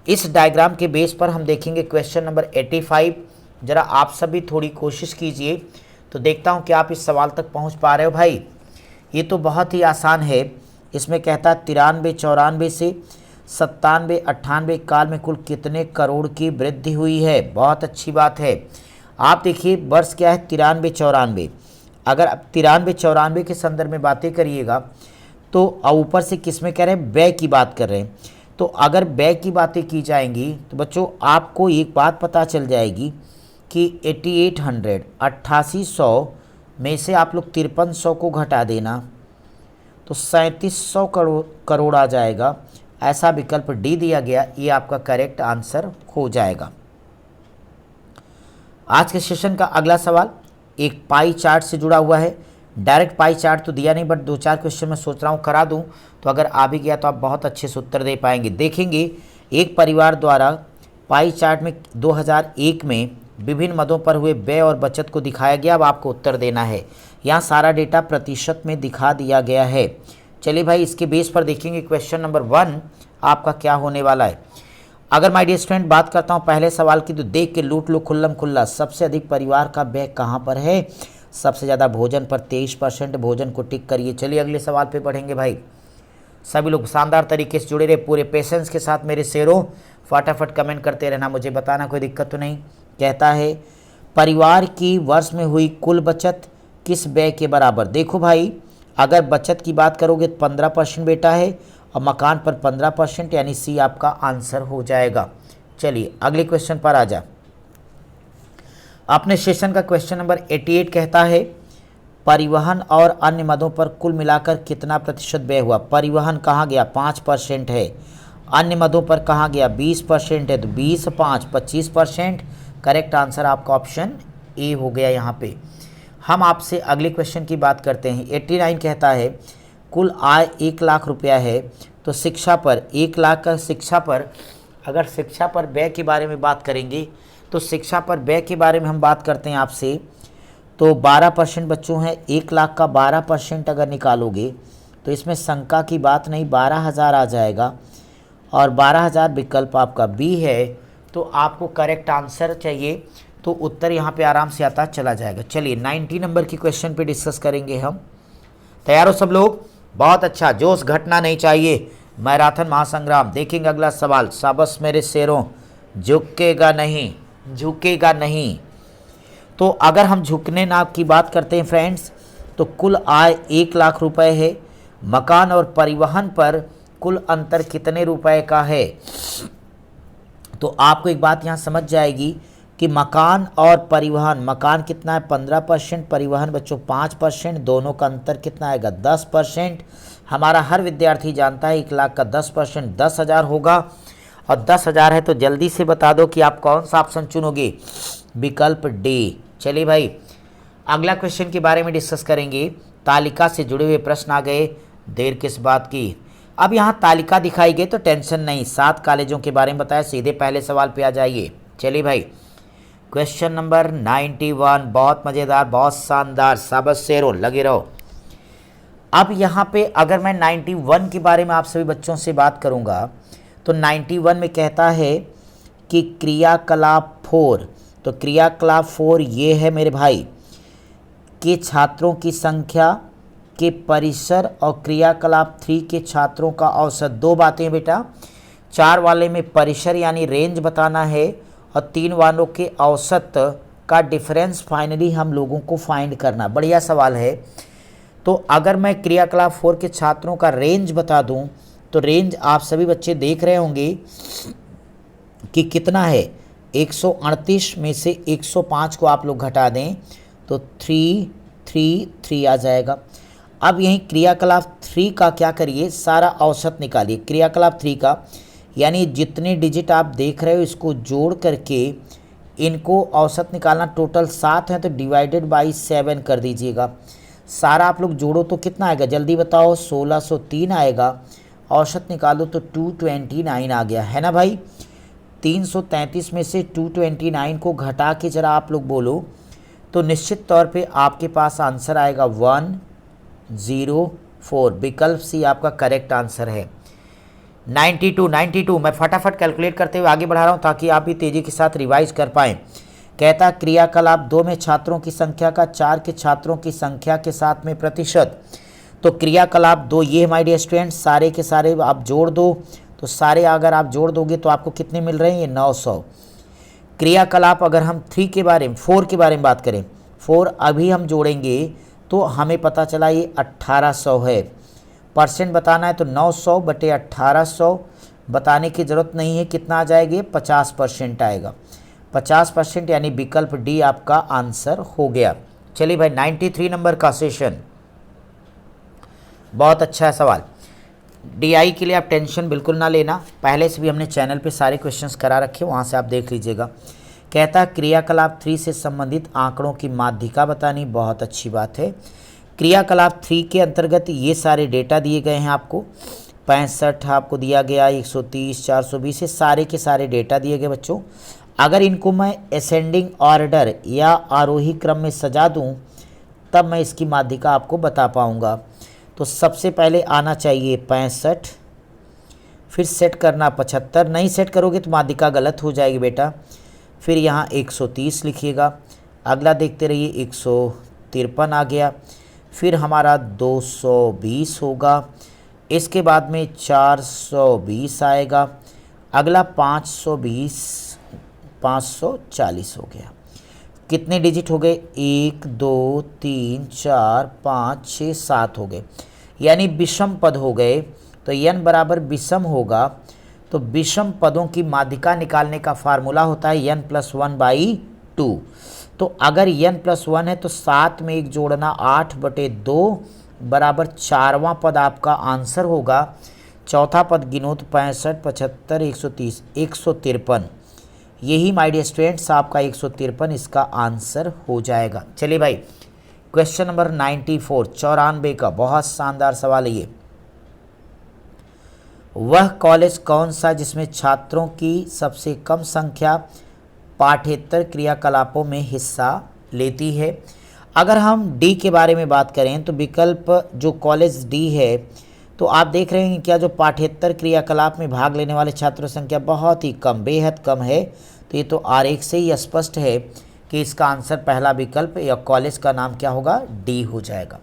इस डायग्राम के बेस पर हम देखेंगे क्वेश्चन नंबर 85। ज़रा आप सभी थोड़ी कोशिश कीजिए, तो देखता हूं कि आप इस सवाल तक पहुंच पा रहे हो। भाई ये तो बहुत ही आसान है। इसमें कहता है 93, 94 से 97, 98 काल में कुल कितने करोड़ की वृद्धि हुई है। बहुत अच्छी बात है। आप देखिए वर्ष क्या है 93, 94। अगर आप 93, 94 के संदर्भ में बातें करिएगा तो ऊपर से किस में कह रहे हैं, व्यय की बात कर रहे हैं। तो अगर व्यय की बातें की जाएंगी तो बच्चों आपको एक बात पता चल जाएगी कि 8800, 8800 में से आप लोग 5300 को घटा देना तो 3700 करोड़ आ जाएगा। ऐसा विकल्प डी दिया गया, ये आपका करेक्ट आंसर हो जाएगा। आज के सेशन का अगला सवाल एक पाई चार्ट से जुड़ा हुआ है। डायरेक्ट पाई चार्ट तो दिया नहीं, बट 2-4 क्वेश्चन मैं सोच रहा हूँ करा दूँ, तो अगर आ भी गया तो आप बहुत अच्छे से उत्तर दे पाएंगे। देखेंगे एक परिवार द्वारा पाई चार्ट में 2001 में विभिन्न मदों पर हुए व्यय और बचत को दिखाया गया। अब आपको उत्तर देना है। यहाँ सारा डेटा प्रतिशत में दिखा दिया गया है। चलिए भाई इसके बेस पर देखेंगे क्वेश्चन नंबर 1 आपका क्या होने वाला है। अगर माय डियर स्टूडेंट बात करता हूँ पहले सवाल की, तो देख के लूट लो खुल्लम खुल्ला। सबसे अधिक परिवार का व्यय कहाँ पर है? सबसे ज़्यादा भोजन पर 23%। भोजन को टिक करिए। चलिए अगले सवाल पे बढ़ेंगे। भाई सभी लोग शानदार तरीके से जुड़े रहे, पूरे पेशेंस के साथ मेरे शेरों। फटाफट कमेंट करते रहना, मुझे बताना, कोई दिक्कत तो नहीं। कहता है परिवार की वर्ष में हुई कुल बचत किस व्यय के बराबर। देखो भाई अगर बचत की बात करोगे तो 15% बेटा है, और मकान पर 15%, यानी सी आपका आंसर हो जाएगा। चलिए अगले क्वेश्चन पर आ जा। अपने सेशन का क्वेश्चन नंबर 88 कहता है परिवहन और अन्य मदों पर कुल मिलाकर कितना प्रतिशत व्यय हुआ। परिवहन कहाँ गया? 5% है। अन्य मदों पर कहाँ गया? 20% है। तो 20, 5, 25%। करेक्ट आंसर आपका ऑप्शन ए हो गया। यहाँ पे हम आपसे अगले क्वेश्चन की बात करते हैं। 89 कहता है कुल आय 1 लाख रुपया है, तो शिक्षा पर 1 लाख का शिक्षा पर, अगर शिक्षा पर व्यय के बारे में बात करेंगे तो शिक्षा पर व्यय के बारे में हम बात करते हैं आपसे, तो 12% बच्चों हैं। 1 लाख का 12% अगर निकालोगे तो इसमें शंका की बात नहीं, 12,000 आ जाएगा, और 12,000 विकल्प आपका बी है। तो आपको करेक्ट आंसर चाहिए तो उत्तर यहाँ पे आराम से आता चला जाएगा। चलिए 90 नंबर की क्वेश्चन पे डिस्कस करेंगे हम। तैयार हो सब लोग? बहुत अच्छा, जोश घटना नहीं चाहिए। मैराथन महासंग्राम। देखेंगे अगला सवाल। शाबाश मेरे शेरों, झुकेगा नहीं, झुकेगा नहीं। तो अगर हम झुकने ना की बात करते हैं फ्रेंड्स, तो कुल आय 1 लाख रुपए है। मकान और परिवहन पर कुल अंतर कितने रुपए का है? तो आपको एक बात यहाँ समझ जाएगी कि मकान और परिवहन, मकान कितना है 15%, परिवहन बच्चों 5%, दोनों का अंतर कितना आएगा 10%। हमारा हर विद्यार्थी जानता है 1 लाख का 10% 10,000 होगा, और 10,000 है तो जल्दी से बता दो कि आप कौन सा ऑप्शन चुनोगे। विकल्प डी। चलिए भाई अगला क्वेश्चन के बारे में डिस्कस करेंगे। तालिका से जुड़े हुए प्रश्न आ गए, देर किस बात की। अब यहाँ तालिका दिखाई गई तो टेंशन नहीं, 7 कॉलेजों के बारे में बताया। सीधे पहले सवाल पे आ जाइए। चलिए भाई क्वेश्चन नंबर 91, बहुत मज़ेदार, बहुत शानदार। शाबाश शेरों, लगे रहो। अब यहाँ पे अगर मैं 91 के बारे में आप सभी बच्चों से बात करूँगा तो 91 में कहता है कि क्रियाकलाप 4, तो क्रियाकलाप 4 ये है मेरे भाई के छात्रों की संख्या के परिसर और क्रियाकलाप 3 के छात्रों का औसत। दो बातें बेटा, 4 वाले में परिसर यानी रेंज बताना है, और 3 वालों के औसत का डिफरेंस फाइनली हम लोगों को फाइंड करना। बढ़िया सवाल है। तो अगर मैं क्रियाकलाप 4 के छात्रों का रेंज बता दूं तो रेंज आप सभी बच्चे देख रहे होंगे कि कितना है। 138 में से 105 को आप लोग घटा दें तो 333 आ जाएगा। अब यहीं क्रियाकलाप 3 का क्या करिए, सारा औसत निकालिए क्रियाकलाप 3 का, यानी जितने डिजिट आप देख रहे हो इसको जोड़ करके इनको औसत निकालना। टोटल 7 है तो डिवाइडेड बाई 7 कर दीजिएगा। सारा आप लोग जोड़ो तो कितना आएगा जल्दी बताओ, 1603 आएगा। औसत निकालो तो 229 आ गया है ना भाई। 333 में से 229 को घटा के जरा आप लोग बोलो तो निश्चित तौर पे आपके पास आंसर आएगा 104। विकल्प सी आपका करेक्ट आंसर है। 92 मैं फटाफट कैलकुलेट करते हुए आगे बढ़ा रहा हूँ ताकि आप भी तेज़ी के साथ रिवाइज कर पाएँ। कहता क्रियाकलाप 2 में छात्रों की संख्या का 4 के छात्रों की संख्या के साथ में प्रतिशत। तो क्रियाकलाप 2 ये माय डियर स्टूडेंट सारे के सारे आप जोड़ दो, तो सारे अगर आप जोड़ दोगे तो आपको कितने मिल रहे हैं, ये 900। क्रियाकलाप अगर हम 4 के बारे में बात करें, 4 अभी हम जोड़ेंगे तो हमें पता चला ये 1800 है। परसेंट बताना है तो 900 बटे 1800 बताने की ज़रूरत नहीं है, कितना आ जाएगा, 50% आएगा। 50% यानी विकल्प डी आपका आंसर हो गया। चलिए भाई 93 नंबर का सेशन, बहुत अच्छा सवाल। डीआई के लिए आप टेंशन बिल्कुल ना लेना, पहले से भी हमने चैनल पे सारे क्वेश्चंस करा रखे, वहाँ से आप देख लीजिएगा। कहता क्रियाकलाप 3 से संबंधित आंकड़ों की माध्यिका बतानी, बहुत अच्छी बात है। क्रियाकलाप 3 के अंतर्गत ये सारे डेटा दिए गए हैं आपको, 65 आपको दिया गया, 130, 420, ये सारे के सारे डेटा दिए गए बच्चों। अगर इनको मैं असेंडिंग ऑर्डर या आरोही क्रम में सजा दूं तब मैं इसकी माध्यिका आपको बता पाऊंगा। तो सबसे पहले आना चाहिए 65, फिर सेट करना 75, नहीं सेट करोगे तो माध्यिका गलत हो जाएगी बेटा। फिर यहाँ 130 लिखिएगा, अगला देखते रहिए 153 आ गया, फिर हमारा 220 होगा, इसके बाद में 420 आएगा, अगला 540 हो गया। कितने डिजिट हो गए, 1 2 3 4 5 6 7 हो गए, यानी विषम पद हो गए। तो n बराबर विषम होगा, तो विषम पदों की माध्यिका निकालने का फार्मूला होता है n + 1/2। तो अगर n + 1 है तो 7 में 1 जोड़ना 8/2 बराबर 4वां पद आपका आंसर होगा। चौथा पद गिनो तो 65, 75, 130, 153, यही माय डियर स्टूडेंट्स आपका 153 इसका आंसर हो जाएगा। चलिए भाई क्वेश्चन नंबर 94, 94 का बहुत शानदार सवाल है ये। वह कॉलेज कौन सा जिसमें छात्रों की सबसे कम संख्या पाठ्येतर क्रियाकलापों में हिस्सा लेती है। अगर हम डी के बारे में बात करें तो विकल्प जो कॉलेज डी है, तो आप देख रहे हैं क्या जो पाठ्येतर क्रियाकलाप में भाग लेने वाले छात्रों की संख्या बहुत ही कम, बेहद कम है। तो ये तो आरेख से ही स्पष्ट है कि इसका आंसर पहला विकल्प या कॉलेज का नाम क्या होगा, डी हो जाएगा।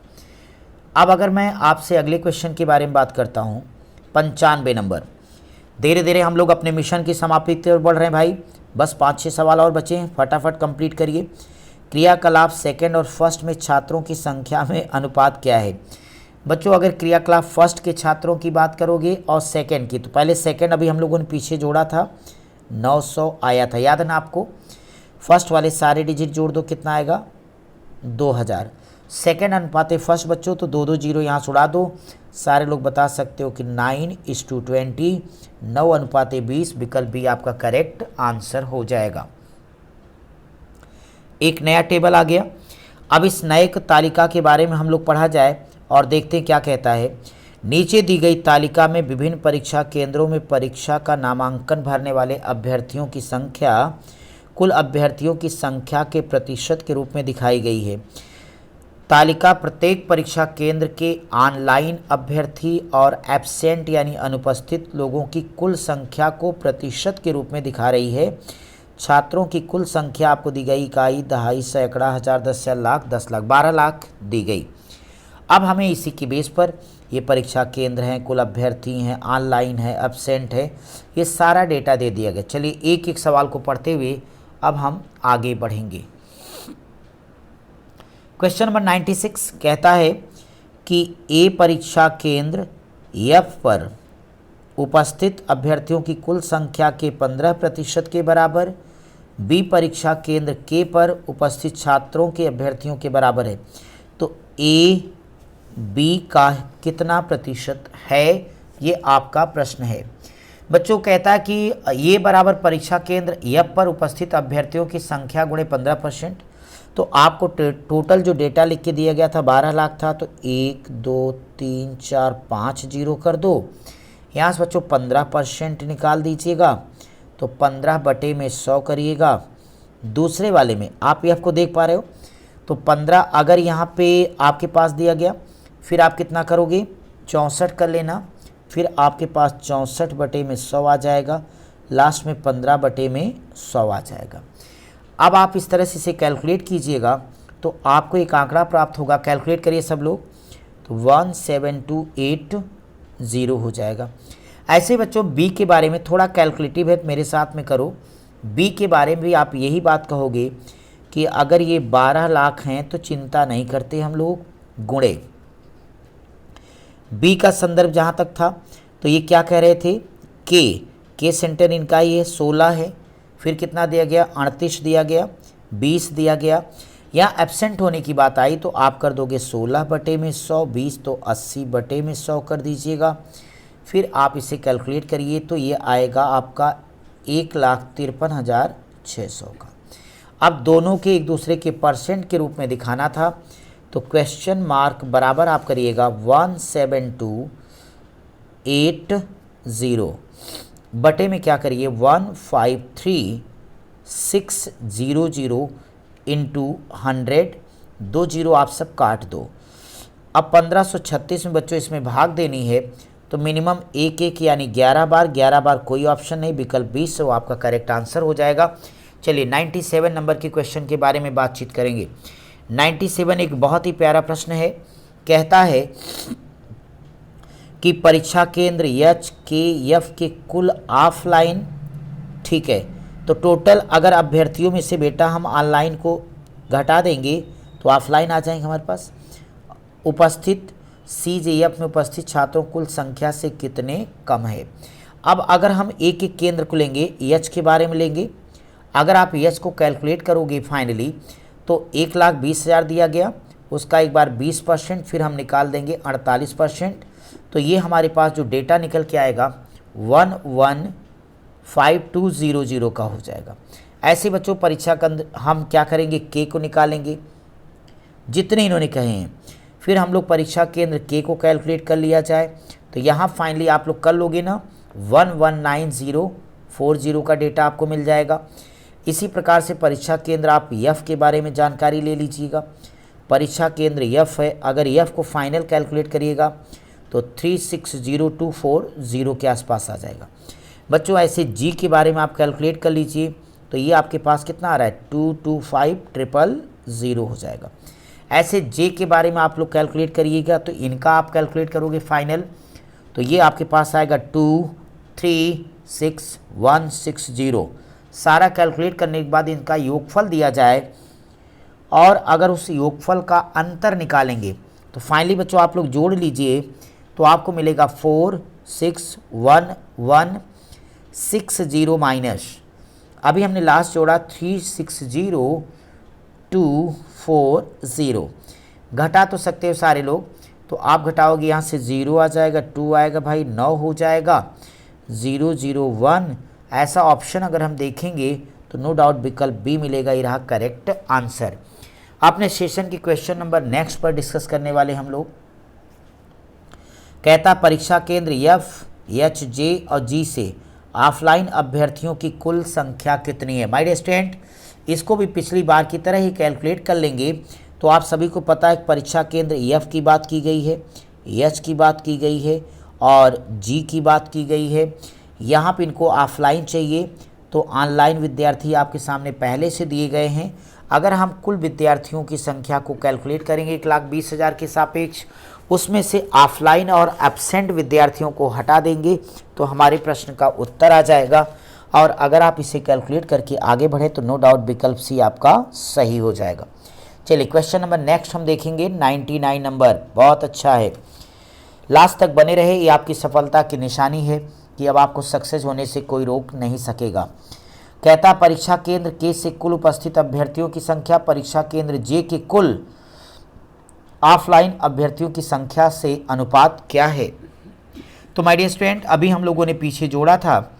अब अगर मैं आपसे अगले क्वेश्चन के बारे में बात करता हूँ, 95 नंबर। धीरे धीरे हम लोग अपने मिशन की समाप्ति की ओर बढ़ रहे हैं भाई, बस 5-6 सवाल और बचे हैं, फटाफट कंप्लीट करिए। क्रियाकलाप सेकेंड और फर्स्ट में छात्रों की संख्या में अनुपात क्या है। बच्चों अगर क्रियाकलाप फर्स्ट के छात्रों की बात करोगे और सेकंड की, तो पहले सेकंड अभी हम लोगों ने पीछे जोड़ा था, 900 आया था, याद है ना आपको। फर्स्ट वाले सारे डिजिट जोड़ दो, कितना आएगा, 2000। सेकंड अनुपात फर्स्ट बच्चों, तो 2 2 0 यहाँ से उड़ा दो, सारे लोग बता सकते हो कि 9:20, 9:20, विकल्प भी आपका करेक्ट आंसर हो जाएगा। एक नया टेबल आ गया। अब इस नए तालिका के बारे में हम लोग पढ़ा जाए और देखते हैं क्या कहता है। नीचे दी गई तालिका में विभिन्न परीक्षा केंद्रों में परीक्षा का नामांकन भरने वाले अभ्यर्थियों की संख्या कुल अभ्यर्थियों की संख्या के प्रतिशत के रूप में दिखाई गई है। तालिका प्रत्येक परीक्षा केंद्र के ऑनलाइन अभ्यर्थी और एब्सेंट यानी अनुपस्थित लोगों की कुल संख्या को प्रतिशत के रूप में दिखा रही है। छात्रों की कुल संख्या आपको दी गई, इकाई, दहाई, सैकड़ा, हजार, 10,000, लाख, 10 लाख, 12 लाख दी गई। अब हमें इसी की बेस पर ये परीक्षा केंद्र हैं, कुल अभ्यर्थी हैं, ऑनलाइन है, एब्सेंट है, ये सारा डेटा दे दिया गया। चलिए एक एक सवाल को पढ़ते हुए अब हम आगे बढ़ेंगे। क्वेश्चन नंबर 96 कहता है कि ए परीक्षा केंद्र एफ पर उपस्थित अभ्यर्थियों की कुल संख्या के 15% के बराबर, बी परीक्षा केंद्र के पर उपस्थित छात्रों के अभ्यर्थियों के बराबर है। तो ए बी का कितना प्रतिशत है, ये आपका प्रश्न है। बच्चों कहता है कि ये बराबर परीक्षा केंद्र एफ पर उपस्थित अभ्यर्थियों की संख्या गुणे 15%। तो आपको टोटल जो डेटा लिख के दिया गया था 12 लाख था, तो 1 2 3 4 5 जीरो कर दो। यहाँ से बच्चों 15% निकाल दीजिएगा, तो 15/100 करिएगा। दूसरे वाले में आप एफ को देख पा रहे हो, तो 15 अगर यहाँ पे आपके पास दिया गया, फिर आप कितना करोगे 64 कर लेना, फिर आपके पास 64/100 आ जाएगा, लास्ट में 15/100 आ जाएगा। अब आप इस तरह से इसे कैलकुलेट कीजिएगा तो आपको एक आंकड़ा प्राप्त होगा। कैलकुलेट करिए सब लोग, तो 17280 हो जाएगा। ऐसे बच्चों बी के बारे में थोड़ा कैलकुलेटिव है, मेरे साथ में करो। बी के बारे में भी आप यही बात कहोगे कि अगर ये 12 लाख हैं तो चिंता नहीं करते हम लोग, गुणे। बी का संदर्भ जहाँ तक था तो ये क्या कह रहे थे, के सेंटर इनका ये 16 है, फिर कितना दिया गया 38 दिया गया, 20 दिया गया। यहाँ एब्सेंट होने की बात आई तो आप कर दोगे 16/100, 20 तो 80/100 कर दीजिएगा। फिर आप इसे कैलकुलेट करिए तो ये आएगा आपका 1,53,600 का। अब दोनों के एक दूसरे के परसेंट के रूप में दिखाना था, तो क्वेश्चन मार्क बराबर आप करिएगा 17280 बटे में क्या करिए 153,600 इंटू 100, 2 जीरो आप सब काट दो। अब 1536 में बच्चों इसमें भाग देनी है तो मिनिमम एक यानी 11 बार कोई ऑप्शन नहीं, विकल्प 20 वो आपका करेक्ट आंसर हो जाएगा। चलिए 97 नंबर के क्वेश्चन के बारे में बातचीत करेंगे। 97 एक बहुत ही प्यारा प्रश्न है, कहता है कि परीक्षा केंद्र एच के एफ के कुल ऑफलाइन, ठीक है, तो टोटल अगर अभ्यर्थियों में से बेटा हम ऑनलाइन को घटा देंगे तो ऑफलाइन आ जाएंगे हमारे पास, उपस्थित CJF में उपस्थित छात्रों कुल संख्या से कितने कम है। अब अगर हम एक एक केंद्र को लेंगे, एच के बारे में लेंगे, अगर आप एच को कैलकुलेट करोगे फाइनली तो 1,20,000 दिया गया, उसका एक बार 20%, फिर हम निकाल देंगे 48%, तो ये हमारे पास जो डेटा निकल के आएगा 115200 का हो जाएगा। ऐसे बच्चों परीक्षा का हम क्या करेंगे, के को निकालेंगे जितने इन्होंने कहे हैं, फिर हम लोग परीक्षा केंद्र के को कैलकुलेट कर लिया जाए तो यहाँ फाइनली आप लोग कर लोगे ना 119040 का डेटा आपको मिल जाएगा। इसी प्रकार से परीक्षा केंद्र आप एफ के बारे में जानकारी ले लीजिएगा। परीक्षा केंद्र एफ है, अगर एफ को फाइनल कैलकुलेट करिएगा तो 360240 के आसपास आ जाएगा। बच्चों ऐसे जी के बारे में आप कैलकुलेट कर लीजिए तो ये आपके पास कितना आ रहा है 225000 हो जाएगा। ऐसे जे के बारे में आप लोग कैलकुलेट करिएगा तो इनका आप कैलकुलेट करोगे फाइनल तो ये आपके पास आएगा 236160। सारा कैलकुलेट करने के बाद इनका योगफल दिया जाए और अगर उस योगफल का अंतर निकालेंगे तो फाइनली बच्चों आप लोग जोड़ लीजिए तो आपको मिलेगा 461160 माइनस, अभी हमने लास्ट जोड़ा 360240। घटा तो सकते हो सारे लोग, तो आप घटाओगे यहाँ से 0 आ जाएगा, 2 आएगा भाई, 9 हो जाएगा, 001। ऐसा ऑप्शन अगर हम देखेंगे तो नो डाउट विकल्प बी मिलेगा, ये रहा करेक्ट आंसर। अपने सेशन की क्वेश्चन नंबर नेक्स्ट पर डिस्कस करने वाले हम लोग। कहता परीक्षा केंद्र एफ, एच, जे और जी से ऑफलाइन अभ्यर्थियों की कुल संख्या कितनी है। माय डियर स्टूडेंट, इसको भी पिछली बार की तरह ही कैलकुलेट कर लेंगे। तो आप सभी को पता है परीक्षा केंद्र एफ की बात की गई है, एच की बात की गई है और जी की बात की गई है। यहाँ पे इनको ऑफलाइन चाहिए तो ऑनलाइन विद्यार्थी आपके सामने पहले से दिए गए हैं। अगर हम कुल विद्यार्थियों की संख्या को कैलकुलेट करेंगे 1,20,000 के सापेक्ष, उसमें से ऑफलाइन और एब्सेंट विद्यार्थियों को हटा देंगे तो हमारे प्रश्न का उत्तर आ जाएगा। और अगर आप इसे कैलकुलेट करके आगे बढ़े तो नो डाउट विकल्प सी आपका सही हो जाएगा। चलिए क्वेश्चन नंबर नेक्स्ट हम देखेंगे 99 नंबर, बहुत अच्छा है, लास्ट तक बने रहे, ये आपकी सफलता की निशानी है कि अब आपको सक्सेस होने से कोई रोक नहीं सकेगा। कहता परीक्षा केंद्र के से कुल उपस्थित अभ्यर्थियों की संख्या परीक्षा केंद्र जे के कुल ऑफलाइन अभ्यर्थियों की संख्या से अनुपात क्या है। तो माय डियर स्टूडेंट, अभी हम लोगों ने पीछे जोड़ा था,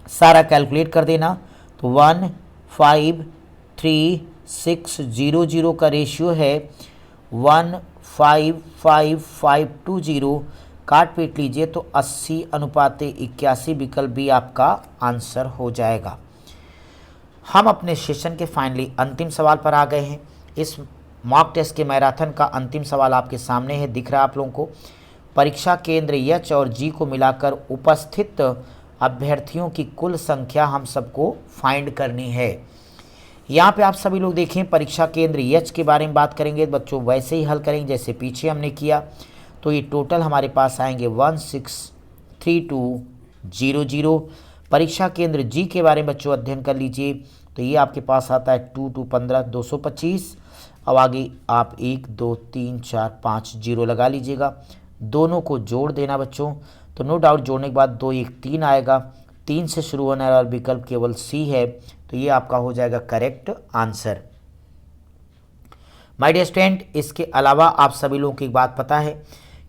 सारा कैलकुलेट कर देना तो 153,600 का रेशियो है 155,520 काट पीट लीजिए तो 80:81 विकल्प भी आपका आंसर हो जाएगा। हम अपने सेशन के फाइनली अंतिम सवाल पर आ गए हैं। इस मॉक टेस्ट के मैराथन का अंतिम सवाल आपके सामने है, दिख रहा है आप लोगों को। परीक्षा केंद्र एच और जी को मिलाकर उपस्थित अभ्यर्थियों की कुल संख्या हम सबको फाइंड करनी है। यहाँ पे आप सभी लोग देखें, परीक्षा केंद्र एच के बारे में बात करेंगे बच्चों, वैसे ही हल करेंगे जैसे पीछे हमने किया। तो ये टोटल हमारे पास आएंगे 163200। परीक्षा केंद्र जी के बारे में बच्चों अध्ययन कर लीजिए, तो ये आपके पास आता है 2 2 15 225। अब आगे आप 1 2 3 4 5 0 लगा लीजिएगा, दोनों को जोड़ देना बच्चों। तो नो डाउट जोड़ने के बाद 2 1 3 आएगा, 3 से शुरू होने वाला विकल्प केवल सी है, तो ये आपका हो जाएगा correct answer. My dear student, इसके अलावा आप सभी लोगों को एक बात पता है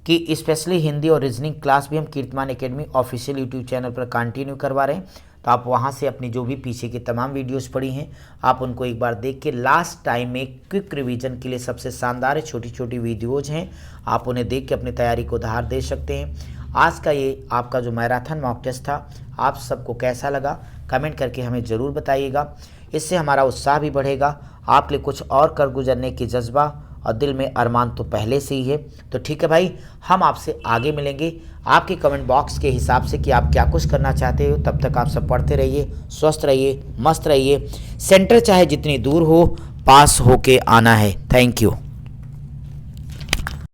कि स्पेशली हिंदी और रीजनिंग क्लास भी हम कीर्तिमान एकेडमी ऑफिशियल यूट्यूब चैनल पर कंटिन्यू करवा रहे हैं। तो आप वहां से अपनी जो भी पीछे की तमाम वीडियोस पड़ी हैं आप उनको एक बार देख के लास्ट टाइम में क्विक रिवीजन के लिए सबसे शानदार छोटी छोटी वीडियोज हैं, आप उन्हें देख के अपनी तैयारी को धार दे सकते हैं। आज का ये आपका जो मैराथन मॉक टेस्ट था आप सबको कैसा लगा कमेंट करके हमें ज़रूर बताइएगा, इससे हमारा उत्साह भी बढ़ेगा, आपके लिए कुछ और कर गुजरने की जज्बा और दिल में अरमान तो पहले से ही है। तो ठीक है भाई, हम आपसे आगे मिलेंगे आपके कमेंट बॉक्स के हिसाब से कि आप क्या कुछ करना चाहते हो। तब तक आप सब पढ़ते रहिए, स्वस्थ रहिए, मस्त रहिए। सेंटर चाहे जितनी दूर हो, पास होके आना है। Thank you.